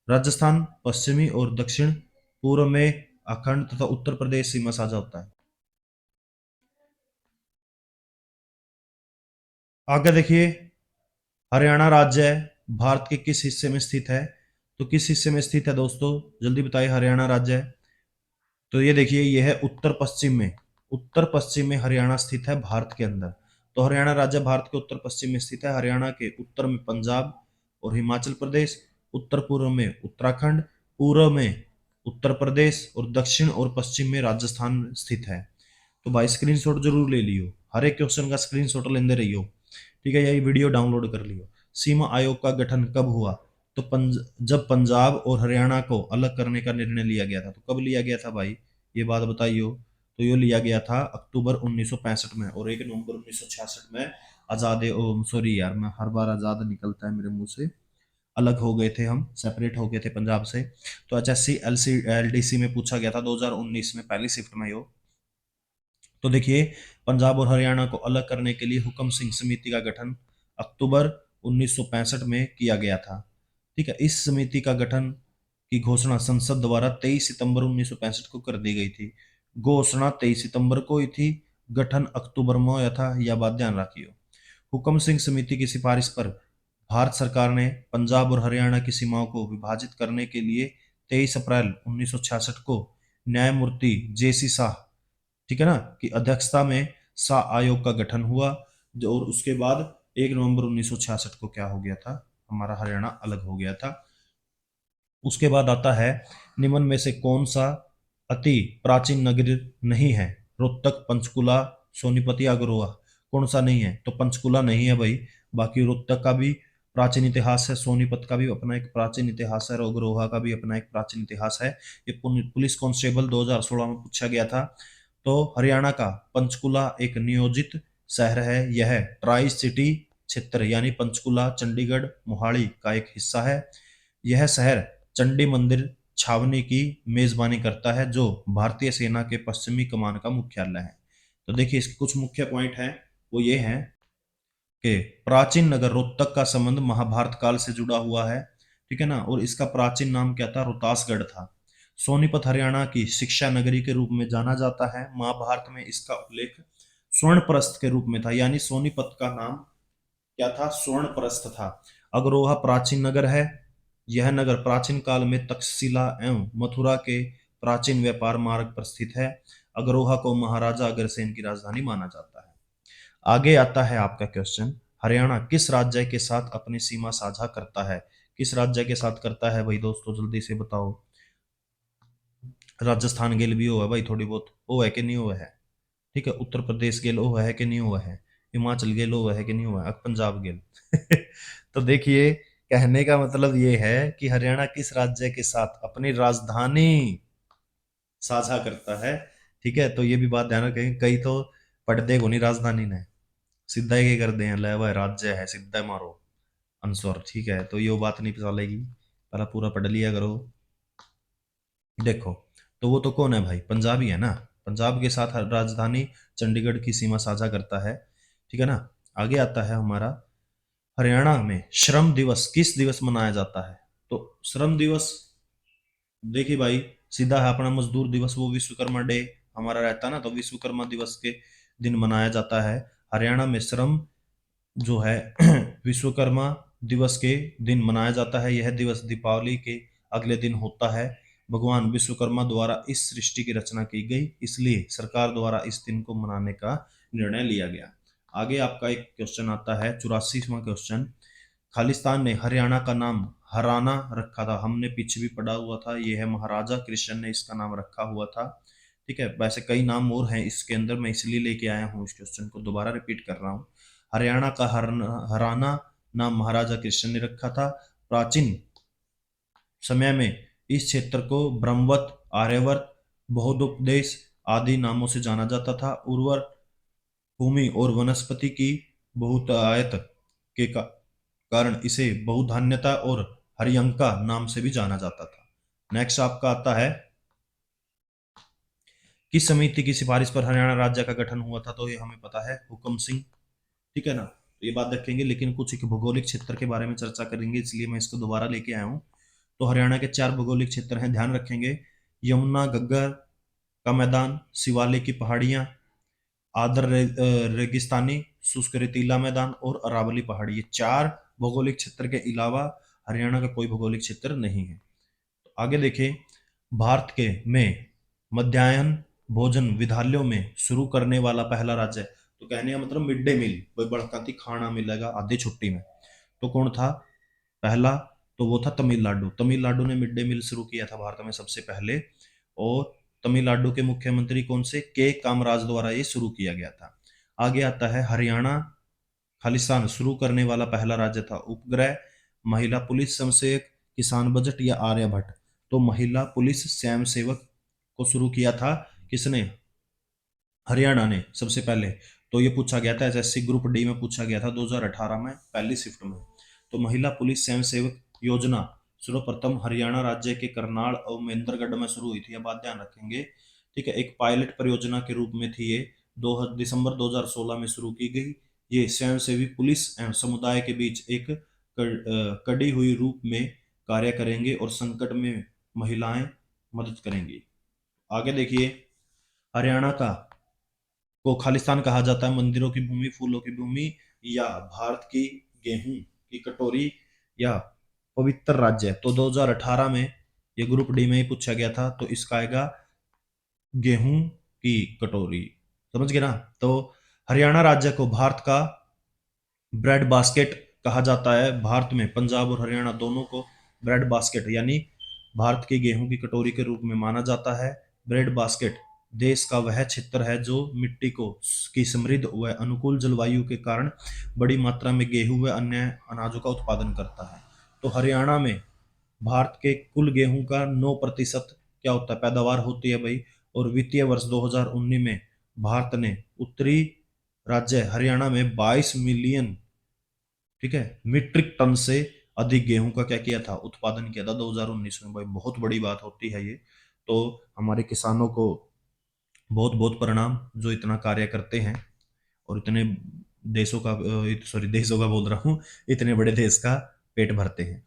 राजस्थान पश्चिमी और दक्षिण पूर्व में अखंड तथा उत्तर प्रदेश सीमा साझा होता है। आगे देखिए, हरियाणा राज्य भारत के किस हिस्से में स्थित है? तो किस हिस्से में स्थित है दोस्तों? जल्दी बताइए, हरियाणा राज्य तो ये देखिए, ये है उत्तर पश्चिम में हरियाणा स्थित है भारत के अंदर। तो हरियाणा राज्य भारत के उत्तर पश्चिम में स्थित है। हरियाणा के उत्तर में पंजाब और हिमाचल प्रदेश, उत्तर पूर्व में उत्तराखंड, पूर्व में उत्तर प्रदेश और दक्षिण और पश्चिम में राजस्थान स्थित है। तो भाई स्क्रीनशॉट जरूर ले लियो, हर एक क्वेश्चन का स्क्रीनशॉट लेते रहियो, ठीक है। यही वीडियो डाउनलोड कर लियो। सीमा आयोग का गठन कब हुआ? तो जब पंजाब और हरियाणा को अलग करने का निर्णय लिया गया था। तो कब लिया गया था भाई, ये बात बताइयो। तो ये लिया गया था अक्टूबर 1965 में, और 1 नवंबर 1966 में आजाद, सॉरी यार, मैं हर बार आजाद निकलता है मेरे मुंह से, अलग हो गए थे हम, सेपरेट हो गए थे पंजाब से। तो एचएससी एलडीसी में पूछा गया था 2019 में, पहली शिफ्ट में यो। तो देखिए, पंजाब और हरियाणा को अलग करने के लिए हुक्म सिंह समिति का गठन अक्टूबर 1965 में किया गया था, ठीक है। इस समिति का गठन की घोषणा संसद द्वारा 23 सितंबर 1965 को कर दी गई थी। घोषणा 23 सितंबर को ही थी, गठन अक्टूबर में हुआ था, यह बात ध्यान रखियो। हुक्म सिंह समिति की सिफारिश पर भारत सरकार ने पंजाब और हरियाणा की सीमाओं को विभाजित करने के लिए 23 अप्रैल 1966 को न्यायमूर्ति जेसी शाह, ठीक है ना, की अध्यक्षता में शाह आयोग का गठन हुआ। जो और उसके बाद 1 नवंबर 1966 को क्या हो गया था, हमारा हरियाणा अलग हो गया था। उसके बाद आता है, निम्न में से कौन सा अति प्राचीन नगरी नहीं है? रोहतक, पंचकुला, सोनीपत या अगरोहा। कौन सा नहीं है? तो पंचकुला नहीं है भाई। बाकी रोहतक का भी प्राचीन इतिहास है, सोनीपत का भी अपना एक प्राचीन इतिहास है, और अग्रोहा का भी अपना एक प्राचीन इतिहास है। ये पुलिस कांस्टेबल 2016 में पूछा गया था। तो हरियाणा का पंचकुला एक नियोजित शहर है। यह ट्राई सिटी क्षेत्र यानी पंचकुला, चंडीगढ़, मोहाली का एक हिस्सा है। यह शहर चंडी मंदिर छावनी की मेजबानी करता है, जो भारतीय सेना के पश्चिमी कमान का मुख्यालय है। तो देखिए, इसके कुछ मुख्य पॉइंट हैं, वो ये हैं कि प्राचीन नगर रोहतक का संबंध महाभारत काल से जुड़ा हुआ है, ठीक है ना, और इसका प्राचीन नाम क्या था? रोहतासगढ़ था। सोनीपत हरियाणा की शिक्षा नगरी के रूप में जाना जाता है। महाभारत में इसका उल्लेख स्वर्णप्रस्थ के रूप में था, यानी सोनीपत का नाम क्या था? स्वर्णप्रस्थ था। अग्रोहा प्राचीन नगर है। यह नगर प्राचीन काल में तक्षशिला एवं मथुरा के प्राचीन व्यापार मार्ग पर स्थित है। अग्रोहा को महाराजा अग्रसेन की राजधानी माना जाता है। आगे आता है आपका क्वेश्चन, हरियाणा किस राज्य के साथ अपनी सीमा साझा करता है? किस राज्य के साथ करता है भाई दोस्तों, जल्दी से बताओ। राजस्थान गेल भी हुआ है भाई, थोड़ी बहुत हुआ है कि नहीं हुआ है, ठीक है। उत्तर प्रदेश गेल हुआ है कि नहीं हुआ है, हिमाचल गेल हुआ है कि नहीं हुआ है, पंजाब गेल। तो देखिए, कहने का मतलब ये है कि हरियाणा किस राज्य के साथ अपनी राजधानी साझा करता है, ठीक है। तो ये भी बात ध्यान रखें, कई तो पढ़ते को नहीं राजधानी ने, सीधा ही कर दे ले भाई राज्य है, सीधा मारो आंसर, ठीक है। तो ये बात नहीं चलेगी, पहला पूरा पढ़ लिया करो। देखो, तो वो तो कौन है भाई? पंजाबी है ना। पंजाब के साथ राजधानी चंडीगढ़ की सीमा साझा करता है, ठीक है ना। आगे आता है हमारा, हरियाणा में श्रम दिवस किस दिवस मनाया जाता है? तो श्रम दिवस, देखिए भाई, सीधा है अपना मजदूर दिवस, वो विश्वकर्मा डे हमारा रहता है ना, तो विश्वकर्मा दिवस के दिन मनाया जाता है। हरियाणा में श्रम जो है विश्वकर्मा दिवस के दिन मनाया जाता है। यह दिवस दीपावली के अगले दिन होता है। भगवान विश्वकर्मा द्वारा इस सृष्टि की रचना की गई, इसलिए सरकार द्वारा इस दिन को मनाने का निर्णय लिया गया। आगे आपका एक क्वेश्चन आता है, 84वां क्वेश्चन, खालिस्तान ने हरियाणा का नाम हराना रखा था। हमने पीछे भी पढ़ा हुआ था, यह है महाराजा कृष्ण ने इसका नाम रखा हुआ था, ठीक है। वैसे कई नाम और हैं इसके अंदर, मैं इसलिए लेके आया हूँ इस क्वेश्चन को, दोबारा रिपीट कर रहा हूँ। हरियाणा का हराना नाम महाराजा कृष्ण ने रखा था। प्राचीन समय में इस क्षेत्र को ब्रह्मवत, आर्यवर्त, बौद्धोपदेश आदि नामों से जाना जाता था। उर्वर भूमि और वनस्पति की बहुतायत के कारण इसे बहुधान्यता और हरियंका नाम से भी जाना जाता था। नेक्स्ट आपका आता है, किस समिति की सिफारिश पर हरियाणा राज्य का गठन हुआ था? तो ये हमें पता है, हुक्म सिंह, ठीक है ना। तो ये बात रखेंगे, लेकिन कुछ एक भौगोलिक क्षेत्र के बारे में चर्चा करेंगे, इसलिए मैं इसको दोबारा लेके आया हूँ। तो हरियाणा के 4 भौगोलिक क्षेत्र हैं, ध्यान रखेंगे। यमुना घग्गर का मैदान, शिवालिक की पहाड़ियां, आदर रेगिस्तानी शुष्क रेतीला मैदान और अरावली पहाड़ी। ये 4 भौगोलिक क्षेत्र के अलावा हरियाणा का कोई भौगोलिक क्षेत्र नहीं है। तो आगे देखें, भारत के में मध्याह्न भोजन विद्यालयों में शुरू करने वाला पहला राज्य है। तो कहने का मतलब मिड डे मील, कोई बड़का खाना मिलेगा आधी छुट्टी में। तो कौन था पहला? तो वो था तमिलनाडु। तमिलनाडु ने मिड डे मील शुरू किया था भारत में सबसे पहले। और तमिलनाडु के मुख्यमंत्री कौन से? के कामराज द्वारा ये शुरू किया गया था। आगे आता है हरियाणा। खालिस्तान शुरू करने वाला पहला राज्य था। उपग्रह, महिला पुलिस स्वयंसेवक, किसान बजट या आर्यभट्ट? तो महिला पुलिस स्वयंसेवक को शुरू किया था किसने? हरियाणा ने सबसे पहले। तो ये पूछा गया था, एसएससी ग्रुप डी में पूछा गया था 2018 में पहली शिफ्ट में। तो महिला पुलिस स्वयंसेवक योजना सर्वप्रथम हरियाणा राज्य के करनाल और महेंद्रगढ़ में शुरू हुई थी। ये बात ध्यान रखेंगे, ठीक है। एक पायलट परियोजना के रूप में थी ये। 2 दिसंबर 2016 में शुरू की गई। ये स्वयंसेवी पुलिस एवं समुदाय के बीच एक कड़ी हुई रूप में कार्य करेंगे और संकट में महिलाएं मदद करेंगी। आगे देखिए, हरियाणा को खालिस्तान कहा जाता है मंदिरों की भूमि, फूलों की भूमि, या भारत की गेहूं की कटोरी, या पवित्र राज्य। तो 2018 में ये ग्रुप डी में ही पूछा गया था। तो इसका आएगा गेहूं की कटोरी। समझ गए ना? तो हरियाणा राज्य को भारत का ब्रेड बास्केट कहा जाता है। भारत में पंजाब और हरियाणा दोनों को ब्रेड बास्केट यानी भारत की गेहूं की कटोरी के रूप में माना जाता है। ब्रेड बास्केट देश का वह क्षेत्र है जो मिट्टी को की समृद्ध व अनुकूल जलवायु के कारण बड़ी मात्रा में गेहूं व अन्य अनाजों का उत्पादन करता है। तो हरियाणा में भारत के कुल गेहूं का 9% क्या होता है? पैदावार होती है भाई। और वित्तीय वर्ष 2019 में भारत ने उत्तरी राज्य हरियाणा में 22 मिलियन, ठीक है, मीट्रिक टन से अधिक गेहूं का क्या किया था? उत्पादन किया था 2019 में। भाई बहुत बड़ी बात होती है ये। तो हमारे किसानों को बहुत बहुत प्रणाम जो इतना कार्य करते हैं और इतने देशों का, सॉरी देशों का बोल रहा हूँ, इतने बड़े देश का पेट भरते हैं।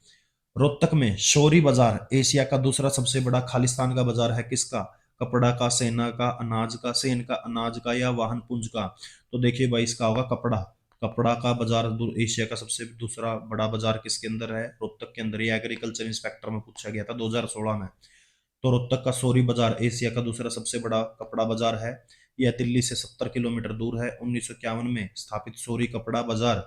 रोहतक में शौरी बाजार एशिया का दूसरा सबसे बड़ा खालिस्तान का बाजार है। किसका? कपड़ा का, सेना का, अनाज का, सेन का, अनाज का, या वाहन पुंज का? तो देखिए भाई इसका होगा कपड़ा। कपड़ा का बाजार एशिया का सबसे दूसरा बड़ा बाजार किसके अंदर है? रोहतक के अंदर। ये एग्रीकल्चर इंस्पेक्टर में पूछा गया था 2016 में। तो रोहतक का सौरी बाजार एशिया का दूसरा सबसे बड़ा कपड़ा बाजार है। यह दिल्ली से 70 किलोमीटर दूर है। 1951 में स्थापित सौरी कपड़ा बाजार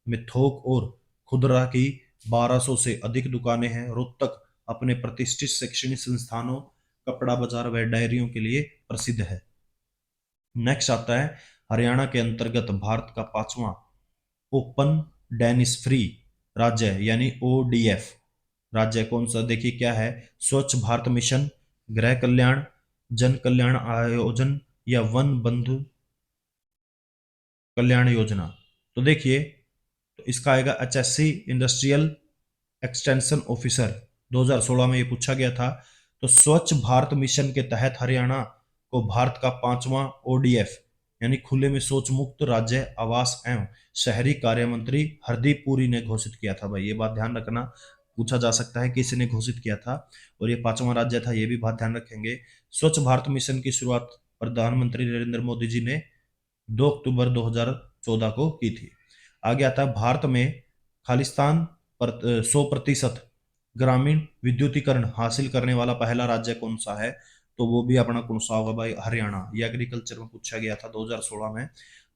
में थोक और खुदरा की 1200 से अधिक दुकानें हैं। रोहतक अपने प्रतिष्ठित शैक्षणिक संस्थानों, कपड़ा बाजार व डायरियों के लिए प्रसिद्ध है। नेक्स्ट आता है हरियाणा के अंतर्गत भारत का पांचवा ओपन डेनिस फ्री राज्य है यानी ओडीएफ राज्य कौन सा? देखिए क्या है? स्वच्छ भारत मिशन, गृह कल्याण, जन कल्याण आयोजन, या वन बंधु कल्याण योजना? तो देखिए, तो इसका आएगा एचएससी इंडस्ट्रियल एक्सटेंशन ऑफिसर। 2016 में ये पूछा गया था। तो स्वच्छ भारत मिशन के तहत हरियाणा को भारत का पांचवा ओडीएफ यानी खुले में शौच मुक्त राज्य आवास एवं शहरी कार्य मंत्री हरदीप पुरी ने घोषित किया था। भाई ये बात ध्यान रखना, पूछा जा सकता है किसने घोषित किया था और ये पांचवा राज्य था, ये भी बात ध्यान रखेंगे। स्वच्छ भारत मिशन की शुरुआत प्रधानमंत्री नरेंद्र मोदी जी ने 2 अक्टूबर 2014 को की थी। आगे आता है भारत में खालिस्तान पर 100% ग्रामीण विद्युतीकरण हासिल करने वाला पहला राज्य कौन सा है? तो वो भी अपना कौन सा होगा भाई? हरियाणा। ये एग्रीकल्चर में पूछा गया था 2016 में।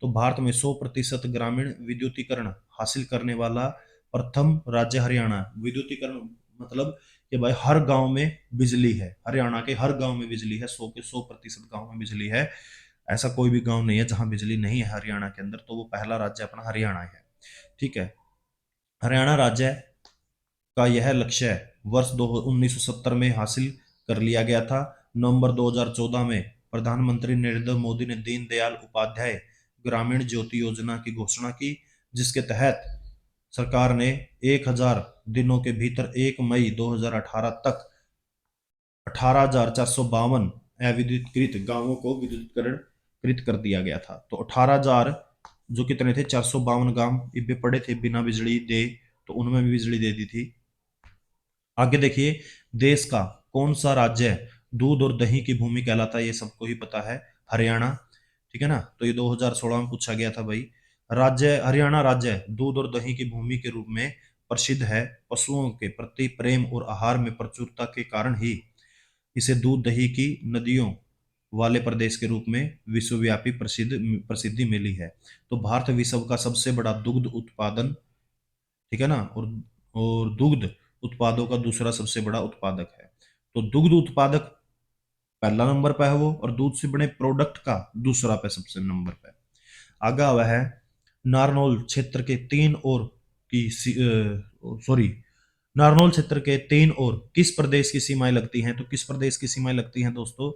तो भारत में 100% ग्रामीण विद्युतीकरण हासिल करने वाला प्रथम राज्य हरियाणा। विद्युतीकरण मतलब कि भाई हर गांव में बिजली है। हरियाणा के हर गांव में बिजली है। 100% गांव में बिजली है। ऐसा कोई भी गांव नहीं है जहां बिजली नहीं है हरियाणा के अंदर। तो वो पहला राज्य अपना हरियाणा है, ठीक है। हरियाणा राज्य का यह लक्ष्य वर्ष 1970 में हासिल कर लिया गया था। नवंबर 2014 में प्रधानमंत्री नरेंद्र मोदी ने दीनदयाल उपाध्याय ग्रामीण ज्योति योजना की घोषणा की, जिसके तहत सरकार ने 1000 दिनों के भीतर 1 मई 2018 तक 18,452 अविद्युतीकृत गांवों को विद्युतीकरण कृत कर दिया गया था। तो 18,000 जो कितने थे? 452 गांव इबे पड़े थे बिना बिजली दे, तो उनमें भी बिजली दे दी थी। आगे देखिए, देश का कौन सा राज्य दूध और दही की भूमि कहलाता है? ये सबको ही पता है, हरियाणा, ठीक है ना। तो ये 2016 में पूछा गया था भाई। राज्य हरियाणा राज्य दूध और दही की भूमि के रूप में प्रसिद्ध है। पशुओं के प्रति प्रेम और आहार में प्रचुरता के कारण ही इसे दूध दही की नदियों वाले प्रदेश के रूप में विश्वव्यापी प्रसिद्धि मिली है। तो भारत विश्व का सबसे बड़ा दुग्ध उत्पादन, ठीक है ना, और दुग्ध उत्पादों का दूसरा सबसे बड़ा उत्पादक है। तो दुग्ध उत्पादक पहला नंबर पे है वो, और दूध से बने प्रोडक्ट का दूसरा पे सबसे नंबर पे। आगे हुआ है नारनौल क्षेत्र के तीन और की सॉरी नारनौल क्षेत्र के तीन और किस प्रदेश की सीमाएं लगती हैं? तो किस प्रदेश की सीमाएं लगती हैं दोस्तों?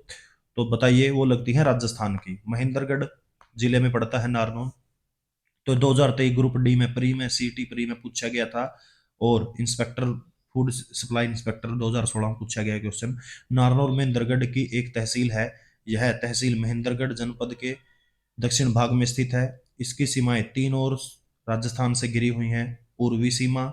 तो बताइए, वो लगती है राजस्थान की। महेंद्रगढ़ जिले में पड़ता है नारनौल। तो 2023 ग्रुप डी में प्री में सीटी प्री में पूछा गया था, और इंस्पेक्टर फूड सप्लाई इंस्पेक्टर 2016 में पूछा गया क्वेश्चन। नारनौल महेंद्रगढ़ की एक तहसील है। यह तहसील महेंद्रगढ़ जनपद के दक्षिण भाग में स्थित है। इसकी सीमाएं तीन और राजस्थान से घिरी हुई हैं। पूर्वी सीमा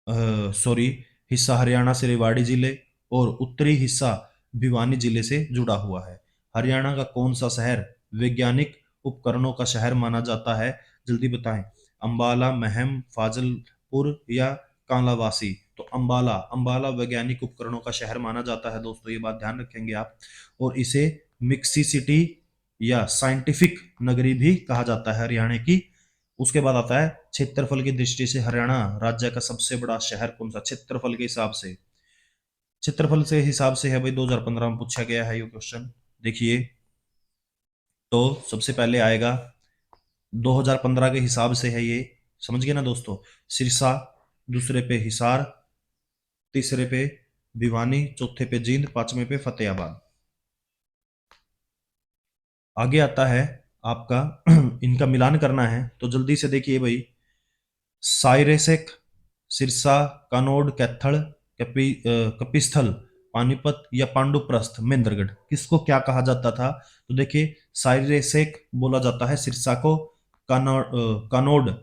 सॉरी हिस्सा हरियाणा से रेवाड़ी जिले, और उत्तरी हिस्सा भिवानी जिले से जुड़ा हुआ है। हरियाणा का कौन सा शहर वैज्ञानिक उपकरणों का शहर माना जाता है? जल्दी बताएं। अंबाला, महम, फाजलपुर या कांलावासी? तो अंबाला, अंबाला वैज्ञानिक उपकरणों का शहर माना जाता है दोस्तों, ये बात ध्यान रखेंगे आप। और इसे मिक्सी सिटी या साइंटिफिक नगरी भी कहा जाता है हरियाणा की। उसके बाद आता है क्षेत्रफल की दृष्टि से हरियाणा राज्य का सबसे बड़ा शहर कौन सा? क्षेत्रफल के हिसाब से, क्षेत्रफल से हिसाब से है भाई, 2015 में पूछा गया है ये क्वेश्चन। देखिए, तो सबसे पहले आएगा 2015 के हिसाब से है ये, समझ गए ना दोस्तों। सिरसा, दूसरे पे हिसार, तीसरे पे भिवानी, चौथे पे जींद, पांचवें पे फतेहाबाद। आगे आता है आपका इनका मिलान करना है, तो जल्दी से देखिए भाई। साइरेसेक, सिरसा, कानोड, कैथल, कपिस्थल, पानीपत या पांडुप्रस्थ, महेंद्रगढ़, किसको क्या कहा जाता था? तो देखिए, साइरेसेक बोला जाता है सिरसा को, कानोड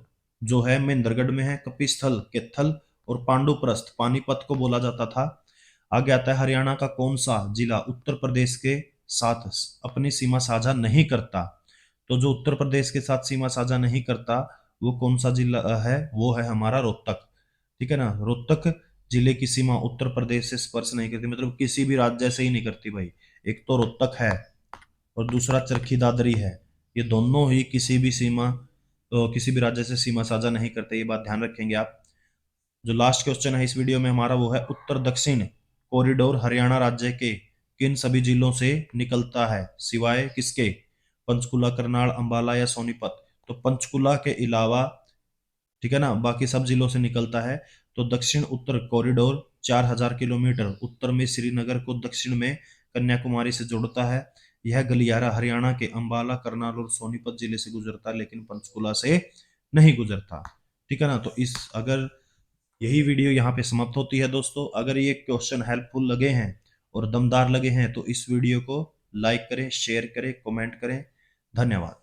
जो है महेंद्रगढ़ में है, कपिस्थल कैथल, और पांडुप्रस्थ पानीपत को बोला जाता था। आगे आता है हरियाणा का कौन सा जिला उत्तर प्रदेश के साथ अपनी सीमा साझा नहीं करता? तो जो उत्तर प्रदेश के साथ सीमा साझा नहीं करता, वो कौन सा जिला है? वो है हमारा रोहतक, ठीक है ना। रोहतक जिले की सीमा उत्तर प्रदेश से स्पर्श नहीं करती, मतलब किसी भी राज्य से ही नहीं करती भाई। एक तो रोहतक है, और दूसरा चरखी दादरी है। ये दोनों ही किसी भी सीमा किसी भी राज्य से सीमा साझा नहीं करते, ये बात ध्यान रखेंगे आप। जो लास्ट क्वेश्चन है इस वीडियो में हमारा, वो है उत्तर दक्षिण कॉरिडोर हरियाणा राज्य के किन सभी जिलों से निकलता है, सिवाय किसके? पंचकुला, करनाल, अंबाला या सोनीपत? तो पंचकुला के अलावा, ठीक है ना, बाकी सब जिलों से निकलता है। तो दक्षिण उत्तर कॉरिडोर 4000 किलोमीटर उत्तर में श्रीनगर को दक्षिण में कन्याकुमारी से जोड़ता है। यह गलियारा हरियाणा के अंबाला, करनाल और सोनीपत जिले से गुजरता है, लेकिन पंचकुला से नहीं गुजरता, ठीक है ना। तो इस अगर यही वीडियो यहाँ पे समाप्त होती है दोस्तों। अगर ये क्वेश्चन हेल्पफुल लगे हैं और दमदार लगे हैं, तो इस वीडियो को लाइक करें, शेयर करें, कमेंट करें। धन्यवाद।